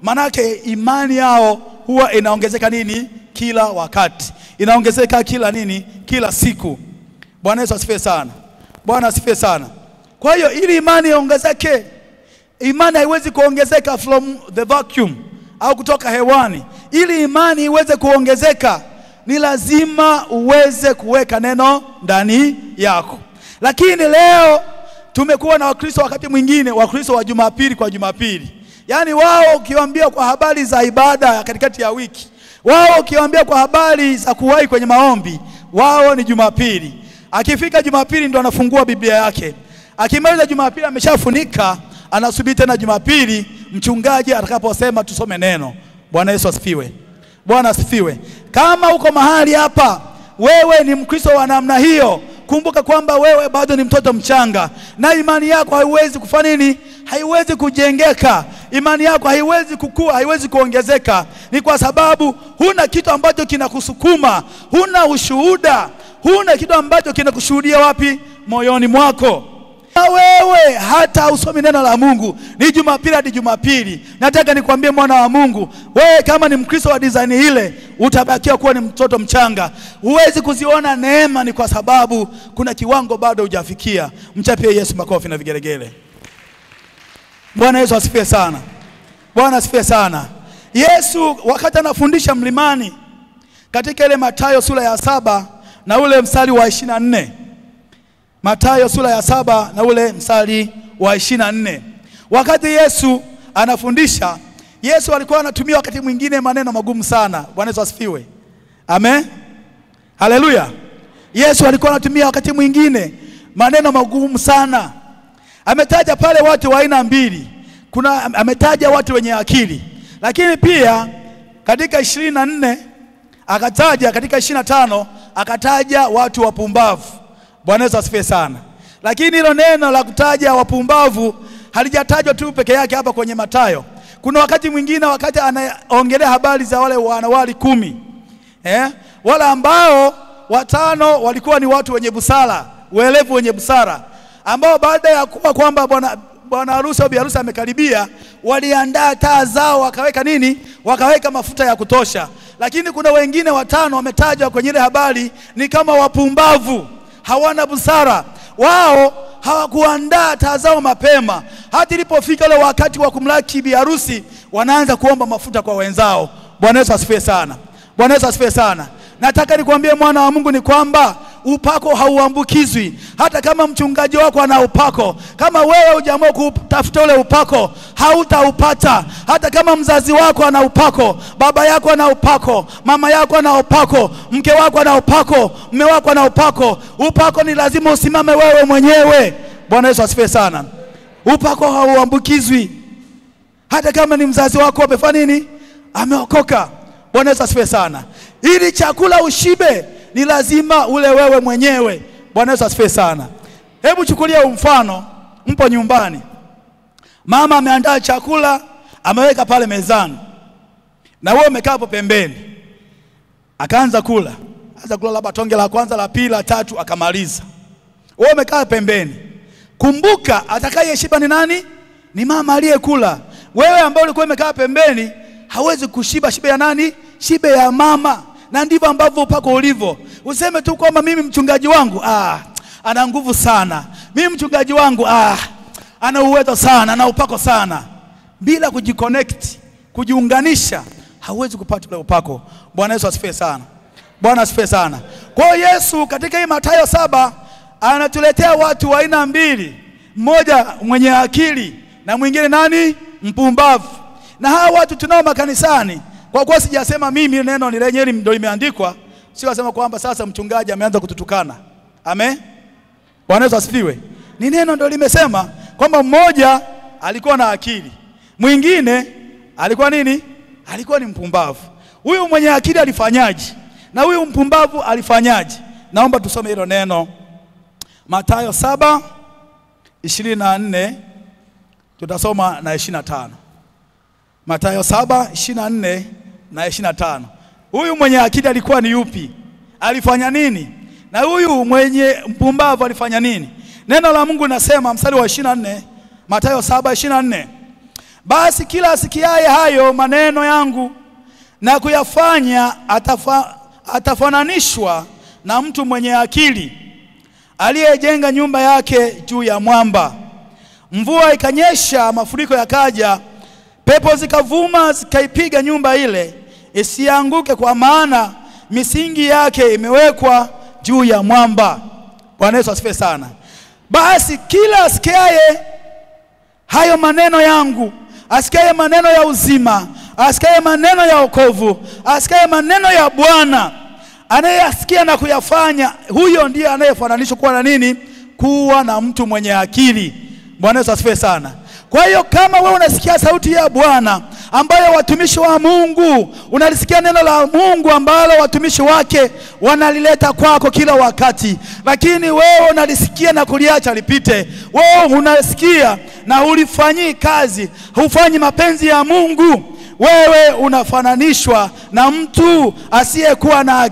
manake imani yao huwa inaongezeka nini? Kila wakati. Inaongezeka kila nini? Kila siku. Bwana Yesu asifiwe sana. Bwana asifiwe sana. Kwa hiyo ili imani iongezeke, imani haiwezi kuongezeka from the vacuum au kutoka hewani. Ili imani iweze kuongezeka, ni lazima uweze kuweka neno ndani yako. Lakini leo tumekuwa na Wakristo wakati mwingine, Wakristo wa Jumapili kwa Jumapili. Yaani wao ukiwaambia kwa habari za ibada katikati ya wiki, wao ukiwaambia kwa habari za kuwahi kwenye maombi, wao ni Jumapili. Akifika Jumapili ndo anafungua Biblia yake. Akimaliza Jumapili ameshafunika, anasubiri tena Jumapili mchungaji atakaposema tusome neno. Bwana Yesu asifiwe. Bwana asifiwe. Kama uko mahali hapa wewe ni Mkristo wa namna hiyo, kumbuka kwamba wewe bado ni mtoto mchanga na imani yako haiwezi kufanya nini? Haiwezi kujengeka. Imani yako haiwezi kukua, haiwezi kuongezeka. Ni kwa sababu huna kitu ambacho kinakusukuma, huna ushuhuda, huna kitu ambacho kinakushuhudia wapi? Moyoni mwako. Na wewe hata usomi neno la Mungu ni Jumapili hadi Jumapili. Nataka nikwambie mwana wa Mungu, wewe kama ni Mkristo wa design ile, utabakia kuwa ni mtoto mchanga. Huwezi kuziona neema, ni kwa sababu kuna kiwango bado hujafikia. Mchapie Yesu makofi na vigelegele. Bwana Yesu asifiwe sana. Bwana asifiwe sana. Yesu wakati anafundisha mlimani katika ile Mathayo sura ya 7 na ule mstari wa 24. Mathayo sura ya 7 na ule mstari wa 24. Wakati Yesu anafundisha, Yesu alikuwa anatumia wakati mwingine maneno magumu sana. Bwana Yesu asifiwe. Amen. Haleluya. Yesu alikuwa anatumia wakati mwingine maneno magumu sana. Ametaja pale watu wa aina mbili. Ametaja watu wenye akili. Lakini pia katika 24 akataja, katika 25 akataja watu wapumbavu. Bwana Yesu asifiwe sana. Lakini hilo neno la kutaja wapumbavu halijatajwa tu peke yake hapa kwenye Mathayo. Kuna wakati mwingine wakati anaongelea habari za wale wanawali 10. Wale ambao 5 walikuwa ni watu wenye busara, uelevu wenye busara, ambao baada ya kuwa kwamba bwana harusi au bi harusi amekaribia, waliandaa taa zao, wakaweka nini? Wakaweka mafuta ya kutosha. Lakini kuna wengine 5 wametajwa kwenye ile habari ni kama wapumbavu, hawana busara. Wao hawakuandaa taa zao mapema. Hata ilipofika ile wakati wa kumlaki bi harusi, wanaanza kuomba mafuta kwa wenzao. Bwana Yesu asifiwe sana. Bwana Yesu asifiwe sana. Nataka nikwambie mwana wa Mungu ni kwamba upako hauambukizwi. Hata kama mchungaji wako ana upako, kama wewe hujaamua kutafuta ule upako, hautaupata. Hata kama mzazi wako ana upako, baba yako ana upako, mama yako ana upako, mke wako ana upako, mume wako ana upako, upako ni lazima usimame wewe mwenyewe. Bwana Yesu asifiwe sana. Upako hauambukizwi. Hata kama ni mzazi wako amefanya nini? Ameokoka. Bwana Yesu asifiwe sana. Ili chakula ushibe, ni lazima ule wewe mwenyewe. Bwana Yesu asifiwe sana. Hebu chukulia mfano, mpo nyumbani. Mama ameandaa chakula, ameweka pale mezani. Na wewe umekaa hapo pembeni. Akaanza kula. Anza kula labda tonge la kwanza, la pili, la tatu akamaliza. Wewe umekaa pembeni. Kumbuka atakayeshiba ni nani? Ni mama aliyekula. Wewe ambaye ulikuwa umekaa pembeni, hawezi kushiba. Shibe ya nani? Shibe ya mama. Na ndivyo ambavyo upako ulivyo. Useme tu kwamba mimi mchungaji wangu ana nguvu sana, mimi mchungaji wangu ana uwezo sana, ana upako sana. Bila kujiconnect, kujiunganisha, hauwezi kupata ule upako. Bwana Yesu asifiwe sana. Bwana asifiwe sana. Kwa hiyo Yesu katika hii Mathayo 7 anatuletea watu wa aina mbili. Mmoja mwenye akili na mwingine nani? Mpumbavu. Na hawa watu tunao makanisani. Kwa kuwa sijasema mimi, neno ni lenyewe ndio limeandikwa, sio asema kwamba sasa mchungaji ameanza kututukana. Amen. Bwana Yesu asifiwe. Ni neno ndio limesema kwamba mmoja alikuwa na akili, mwingine alikuwa nini? Alikuwa ni mpumbavu. Huyu mwenye akili alifanyaje? Na huyu mpumbavu alifanyaje? Naomba tusome hilo neno. Mathayo 7:24 tutasoma na 25. Mathayo 7:24 na 25. Huyu mwenye akili alikuwa ni yupi? Alifanya nini? Na huyu mwenye mpumbavu alifanya nini? Neno la Mungu linasema mstari wa 24, Mathayo 7:24. Basi kila asikiaye hayo maneno yangu na kuyafanya atafananishwa na mtu mwenye akili aliyejenga nyumba yake juu ya mwamba. Mvua ikanyesha, mafuriko yakaja, pepo zikavuma zikaipiga nyumba ile, isianguke kwa maana misingi yake imewekwa juu ya mwamba. Bwana Yesu asifiwe sana. Basi kila asikiaye hayo maneno yangu, asikiaye maneno ya uzima, asikiaye maneno ya wokovu, asikiaye maneno ya Bwana, anayesikia na kuyafanya, huyo ndiye anayefananishwa kuwa na nini? Kuwa na mtu mwenye akili. Bwana Yesu asifiwe sana. Kwa hiyo kama wewe unasikia sauti ya Bwana ambayo watumishi wa Mungu, unalisikia neno la Mungu ambalo watumishi wake wanalileta kwako kila wakati, lakini wewe unalisikia na kuliacha lipite, wewe unasikia na ulifanyii kazi, hufanyi mapenzi ya Mungu, wewe unafananishwa na mtu asiyekuwa na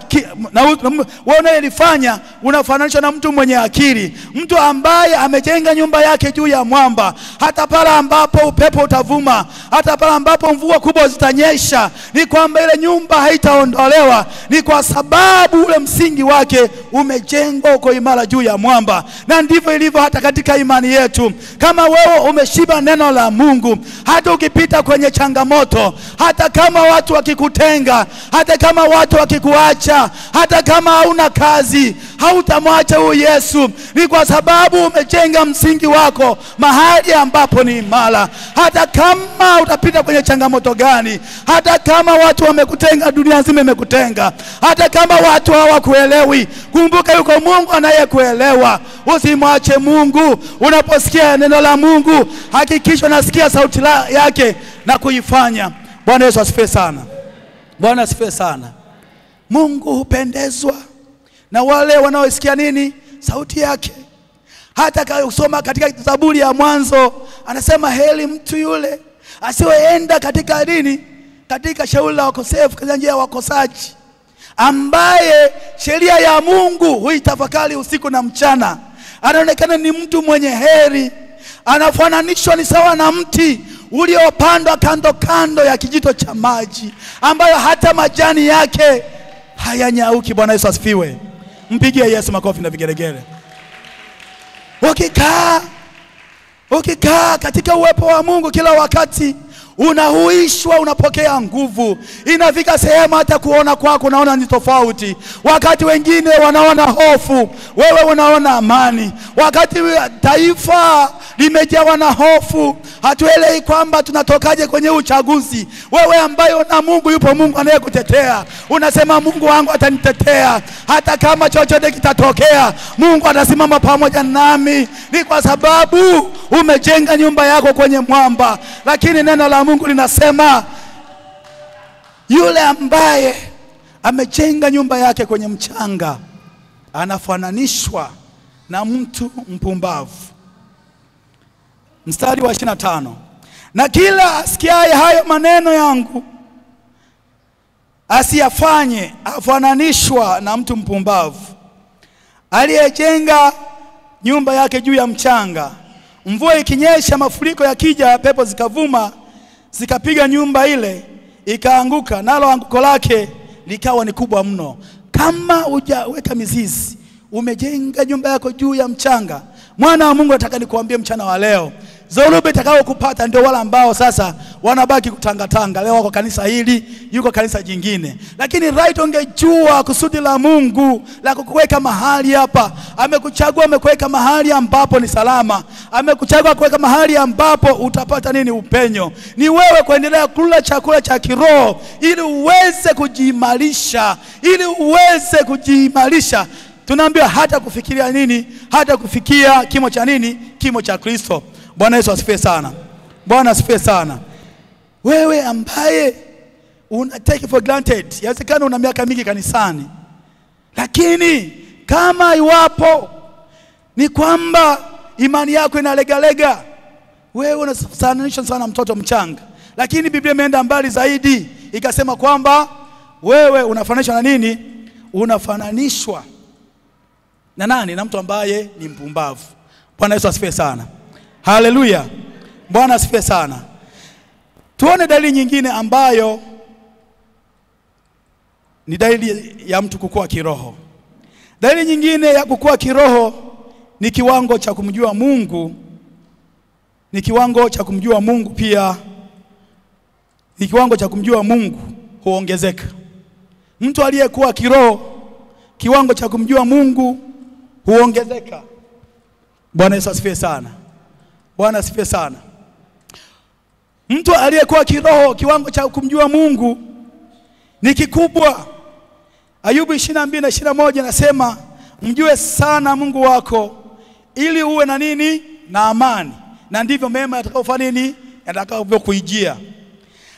wewe unayelifanya unafananishwa na mtu mwenye akili, mtu ambaye amejenga nyumba yake juu ya mwamba. Hata pale ambapo upepo utavuma, hata pale ambapo mvua kubwa zitanyesha, ni kwamba ile nyumba haitaondolewa, ni kwa sababu ule msingi wake umejengwa uko imara juu ya mwamba. Na ndivyo ilivyo hata katika imani yetu. Kama wewe umeshiba neno la Mungu, hata ukipita kwenye changamoto, hata kama watu wakikutenga, hata kama watu wakikuacha, hata kama hauna kazi, hautamwacha huyu Yesu, ni kwa sababu umejenga msingi wako mahali ambapo ni imara. Hata kama utapita kwenye changamoto gani, hata kama watu wamekutenga, dunia nzima imekutenga, hata kama watu hawakuelewi, kumbuka yuko Mungu anayekuelewa. Usimwache Mungu. Unaposikia neno la Mungu, hakikisha unasikia sauti yake na kuifanya. Bwana Yesu asifiwe sana. Bwana asifiwe sana. Mungu hupendezwa na wale wanaosikia nini? Sauti yake. Hata usoma katika Zaburi ya mwanzo, anasema heri mtu yule asiyeenda katika nini? Katika shauri la wakosefu, katika njia ya wakosaji, ambaye sheria ya Mungu huitafakari usiku na mchana. Anaonekana ni mtu mwenye heri. Anafananishwa ni sawa na mti uliopandwa kando kando ya kijito cha maji, ambayo hata majani yake hayanyauki. Bwana Yesu asifiwe. Mpigie Yesu makofi na vigelegele. Ukikaa katika uwepo wa Mungu kila wakati, unahuishwa, unapokea nguvu. Inafika sehemu hata kuona kwako unaona ni tofauti. Wakati wengine wanaona hofu, wewe unaona amani. Wakati taifa limejawa na hofu, hatuelewi kwamba tunatokaje kwenye uchaguzi, wewe ambaye na Mungu yupo, Mungu anayekutetea, unasema Mungu wangu atanitetea. Hata kama chochote kitatokea, Mungu atasimama pamoja nami. Ni kwa sababu umejenga nyumba yako kwenye mwamba. Lakini neno la Mungu linasema yule ambaye amejenga nyumba yake kwenye mchanga anafananishwa na mtu mpumbavu. Mstari wa 25. Na kila asikiaye hayo maneno yangu asiyafanye, afananishwa na mtu mpumbavu aliyejenga nyumba yake juu ya mchanga. Mvua ikinyesha, mafuriko yakija, pepo zikavuma zikapiga nyumba ile, ikaanguka, nalo anguko lake likawa ni kubwa mno. Kama hujaweka mizizi, umejenga nyumba yako juu ya mchanga, mwana wa Mungu, nataka nikuambie mchana wa leo, dhoruba itakao kupata ndio wala ambao sasa wanabaki kutangatanga. Leo wako kanisa hili, yuko kanisa jingine. Lakini right, ungejua kusudi la Mungu la kukuweka mahali hapa. Amekuchagua, amekuweka mahali ambapo ni salama. Amekuchagua kuweka mahali ambapo utapata nini? Upenyo. Ni wewe kuendelea kula chakula cha kiroho ili uweze kujiimarisha, ili uweze kujiimarisha. Tunaambiwa hata kufikiria nini? Hata kufikia kimo cha nini? Kimo cha Kristo. Bwana Yesu asifiwe sana. Bwana asifiwe sana. Wewe ambaye una take for granted, yawezekana una miaka mingi kanisani, lakini kama iwapo ni kwamba imani yako inalegalega. Wewe unafananishwa sana mtoto mchanga, lakini Biblia imeenda mbali zaidi ikasema kwamba wewe unafananishwa na nini? Unafananishwa na nani? Na mtu ambaye ni mpumbavu. Bwana Yesu asifiwe sana. Haleluya. Bwana asifiwe sana. Tuone dalili nyingine ambayo ni dalili ya mtu kukua kiroho. Dalili nyingine ya kukua kiroho ni kiwango cha kumjua Mungu. Ni kiwango cha kumjua Mungu pia. Ni kiwango cha kumjua Mungu huongezeka. Mtu aliyekuwa kiroho, kiwango cha kumjua Mungu huongezeka. Bwana Yesu asifiwe sana. Bwana asifiwe sana. Mtu aliyekuwa kiroho, kiwango cha kumjua Mungu ni kikubwa. Ayubu 22:21 nasema, mjue sana Mungu wako ili uwe na nini? Na amani. Na ndivyo mema yatakayofanya nini? Yatakavyokuijia.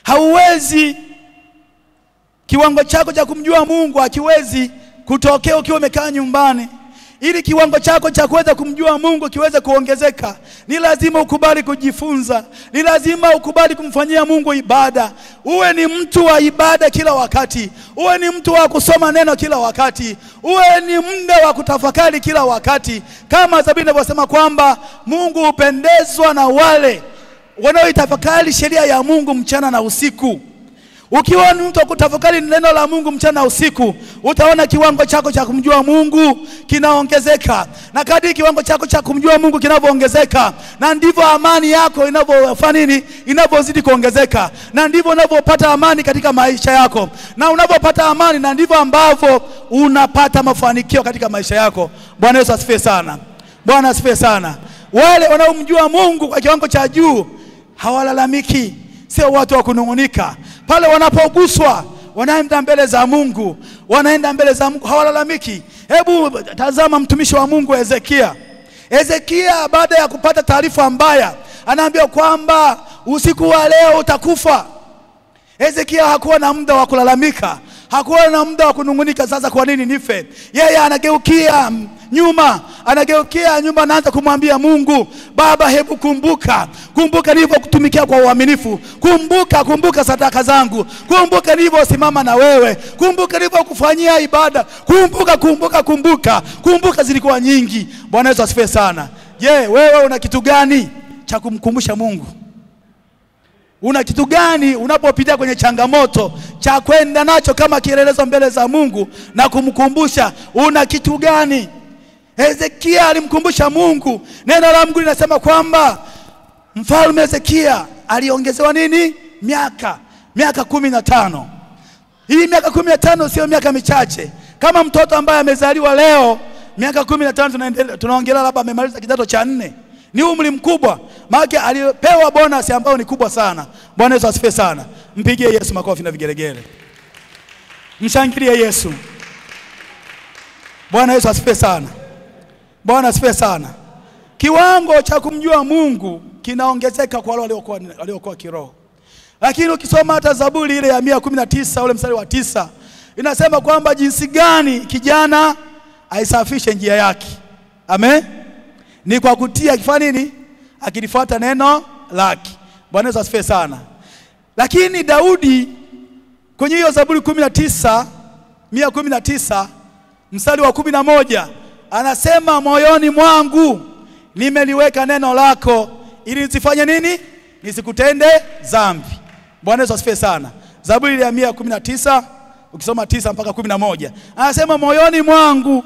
Hauwezi, kiwango chako cha kumjua Mungu hakiwezi kutokea ukiwa umekaa nyumbani. Ili kiwango chako cha kuweza kumjua Mungu kiweze kuongezeka, ni lazima ukubali kujifunza. Ni lazima ukubali kumfanyia Mungu ibada. Uwe ni mtu wa ibada kila wakati. Uwe ni mtu wa kusoma neno kila wakati. Uwe ni muda wa kutafakari kila wakati. Kama Zaburi inavyosema kwamba Mungu hupendezwa na wale wanaoitafakari sheria ya Mungu mchana na usiku. Ukiwa ni mtu wa kutafakari neno la Mungu mchana usiku, utaona kiwango chako cha kumjua Mungu kinaongezeka. Na kadri kiwango chako cha kumjua Mungu kinavyoongezeka, na ndivyo amani yako inavyofanya nini? Inavyozidi kuongezeka. Na ndivyo unavyopata amani katika maisha yako. Na unavyopata amani, na ndivyo ambavyo unapata mafanikio katika maisha yako. Bwana Yesu asifiwe sana. Bwana asifiwe sana. Wale wanaomjua Mungu kwa kiwango cha juu hawalalamiki, sio watu wa kunungunika. Pale wanapoguswa, wanaenda mbele za Mungu, wanaenda mbele za Mungu, hawalalamiki. Hebu tazama mtumishi wa Mungu Hezekia. Hezekia baada ya kupata taarifa mbaya, anaambia kwamba usiku wa leo utakufa. Hezekia hakuwa na muda wa kulalamika, hakuwa na muda wa kunungunika, sasa kwa nini nife? Yeye anageukia nyuma, anaanza kumwambia Mungu, Baba, hebu kumbuka nilivyokutumikia kwa uaminifu. Kumbuka sadaka zangu. Kumbuka nilivyosimama na wewe. Kumbuka nilivyokufanyia ibada. Kumbuka zilikuwa nyingi. Bwana Yesu asifiwe sana. Je, wewe una kitu gani cha kumkumbusha Mungu? Una kitu gani unapopitia kwenye changamoto cha kwenda nacho kama kielelezo mbele za Mungu na kumkumbusha? Una kitu gani? Hezekia alimkumbusha Mungu. Neno la Mungu linasema kwamba Mfalme Hezekia aliongezewa nini? Miaka 15. Hii miaka 15 sio miaka michache. Kama mtoto ambaye amezaliwa leo, miaka 15 tunaongelea labda amemaliza kidato cha 4. Ni umri mkubwa. Maana alipewa bonus ambayo ni kubwa sana. Bwana Yesu asifiwe sana. Mpigie Yesu makofi na vigelegele. Mshangilie Yesu. Bwana Yesu asifiwe sana. Bwana asifiwe sana. Kiwango cha kumjua Mungu kinaongezeka kwa wale waliokuwa kiroho. Lakini ukisoma hata Zaburi ile ya 119 ule mstari wa 9, inasema kwamba jinsi gani kijana aisafishe njia yake. Amen. Ni kwa kutia akifanya nini? Akilifuata neno lake. Bwana Yesu asifiwe sana. Lakini Daudi kwenye hiyo Zaburi 119 mstari wa 11 anasema, moyoni mwangu nimeliweka neno lako ili nisifanye nini? Nisikutende dhambi. Bwana Yesu asifiwe sana. Zaburi ya 119 ukisoma 9 mpaka 11 anasema, moyoni mwangu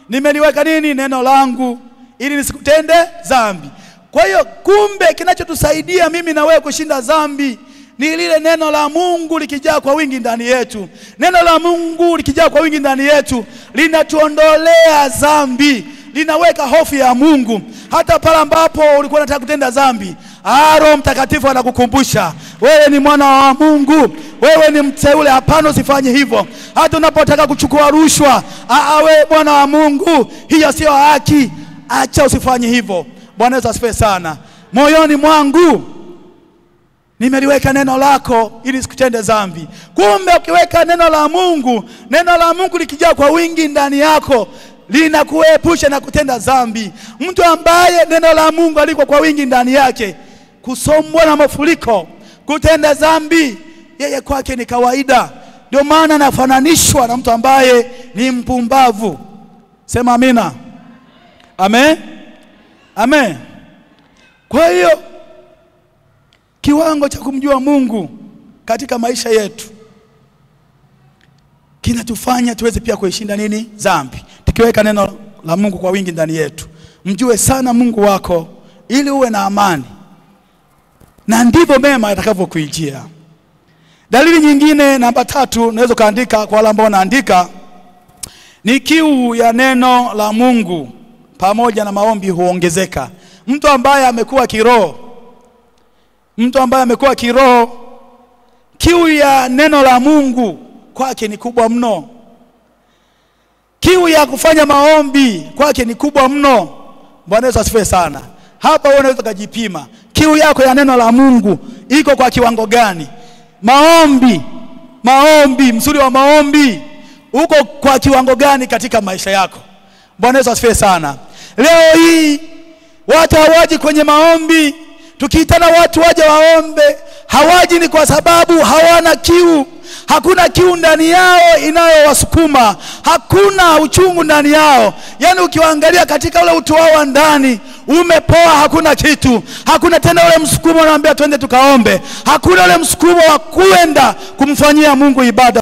nimeliweka nini? Neno langu ili nisikutende dhambi. Kwa hiyo kumbe kinachotusaidia mimi na wewe kushinda dhambi ni lile neno la Mungu likijaa kwa wingi ndani yetu. Neno la Mungu likijaa kwa wingi ndani yetu linatuondolea dhambi, linaweka hofu ya Mungu. Hata pale ambapo ulikuwa unataka kutenda dhambi, Roho Mtakatifu anakukumbusha, wewe ni mwana wa Mungu, wewe ni mteule, hapana usifanye hivyo. Hata unapotaka kuchukua rushwa, wewe mwana wa Mungu, hiyo sio haki, acha usifanye hivyo. Bwana Yesu asifiwe sana. Moyoni mwangu nimeliweka neno lako ili nisikutende dhambi. Kumbe ukiweka neno la Mungu likijaa kwa wingi ndani yako, linakuepusha na kutenda dhambi. Mtu ambaye neno la Mungu aliko kwa wingi ndani yake, kusombwa na mafuriko, kutenda dhambi, yeye kwake ni kawaida. Ndio maana anafananishwa na mtu ambaye ni mpumbavu. Sema amina. Amen. Amen. Kwa hiyo kiwango cha kumjua Mungu katika maisha yetu kinatufanya tuweze pia kuishinda nini? Dhambi. Tukiweka neno la Mungu kwa wingi ndani yetu. Mjue sana Mungu wako ili uwe na amani, na ndivyo mema yatakavyokuijia. Dalili nyingine namba 3, naweza kaandika kwa wale ambao wanaandika, ni kiu ya neno la Mungu pamoja na maombi huongezeka. Mtu ambaye amekuwa kiroho, kiu ya neno la Mungu kwake ni kubwa mno. Kiu ya kufanya maombi kwake ni kubwa mno. Bwana Yesu asifiwe sana. Hapa wewe unaweza kujipima kiu yako ya neno la Mungu iko kwa kiwango gani? Maombi, msuri wa maombi uko kwa kiwango gani katika maisha yako? Bwana Yesu asifiwe sana. Leo hii watu hawaji kwenye maombi. Tukiitana watu waje waombe, hawaji ni kwa sababu hawana kiu. Hakuna kiu ndani yao inayowasukuma. Hakuna uchungu ndani yao. Yaani ukiwaangalia katika ule utu wao ndani, umepoa, hakuna kitu. Hakuna tena ule msukumo unaambia twende tukaombe. Hakuna ule msukumo wa kwenda kumfanyia Mungu ibada.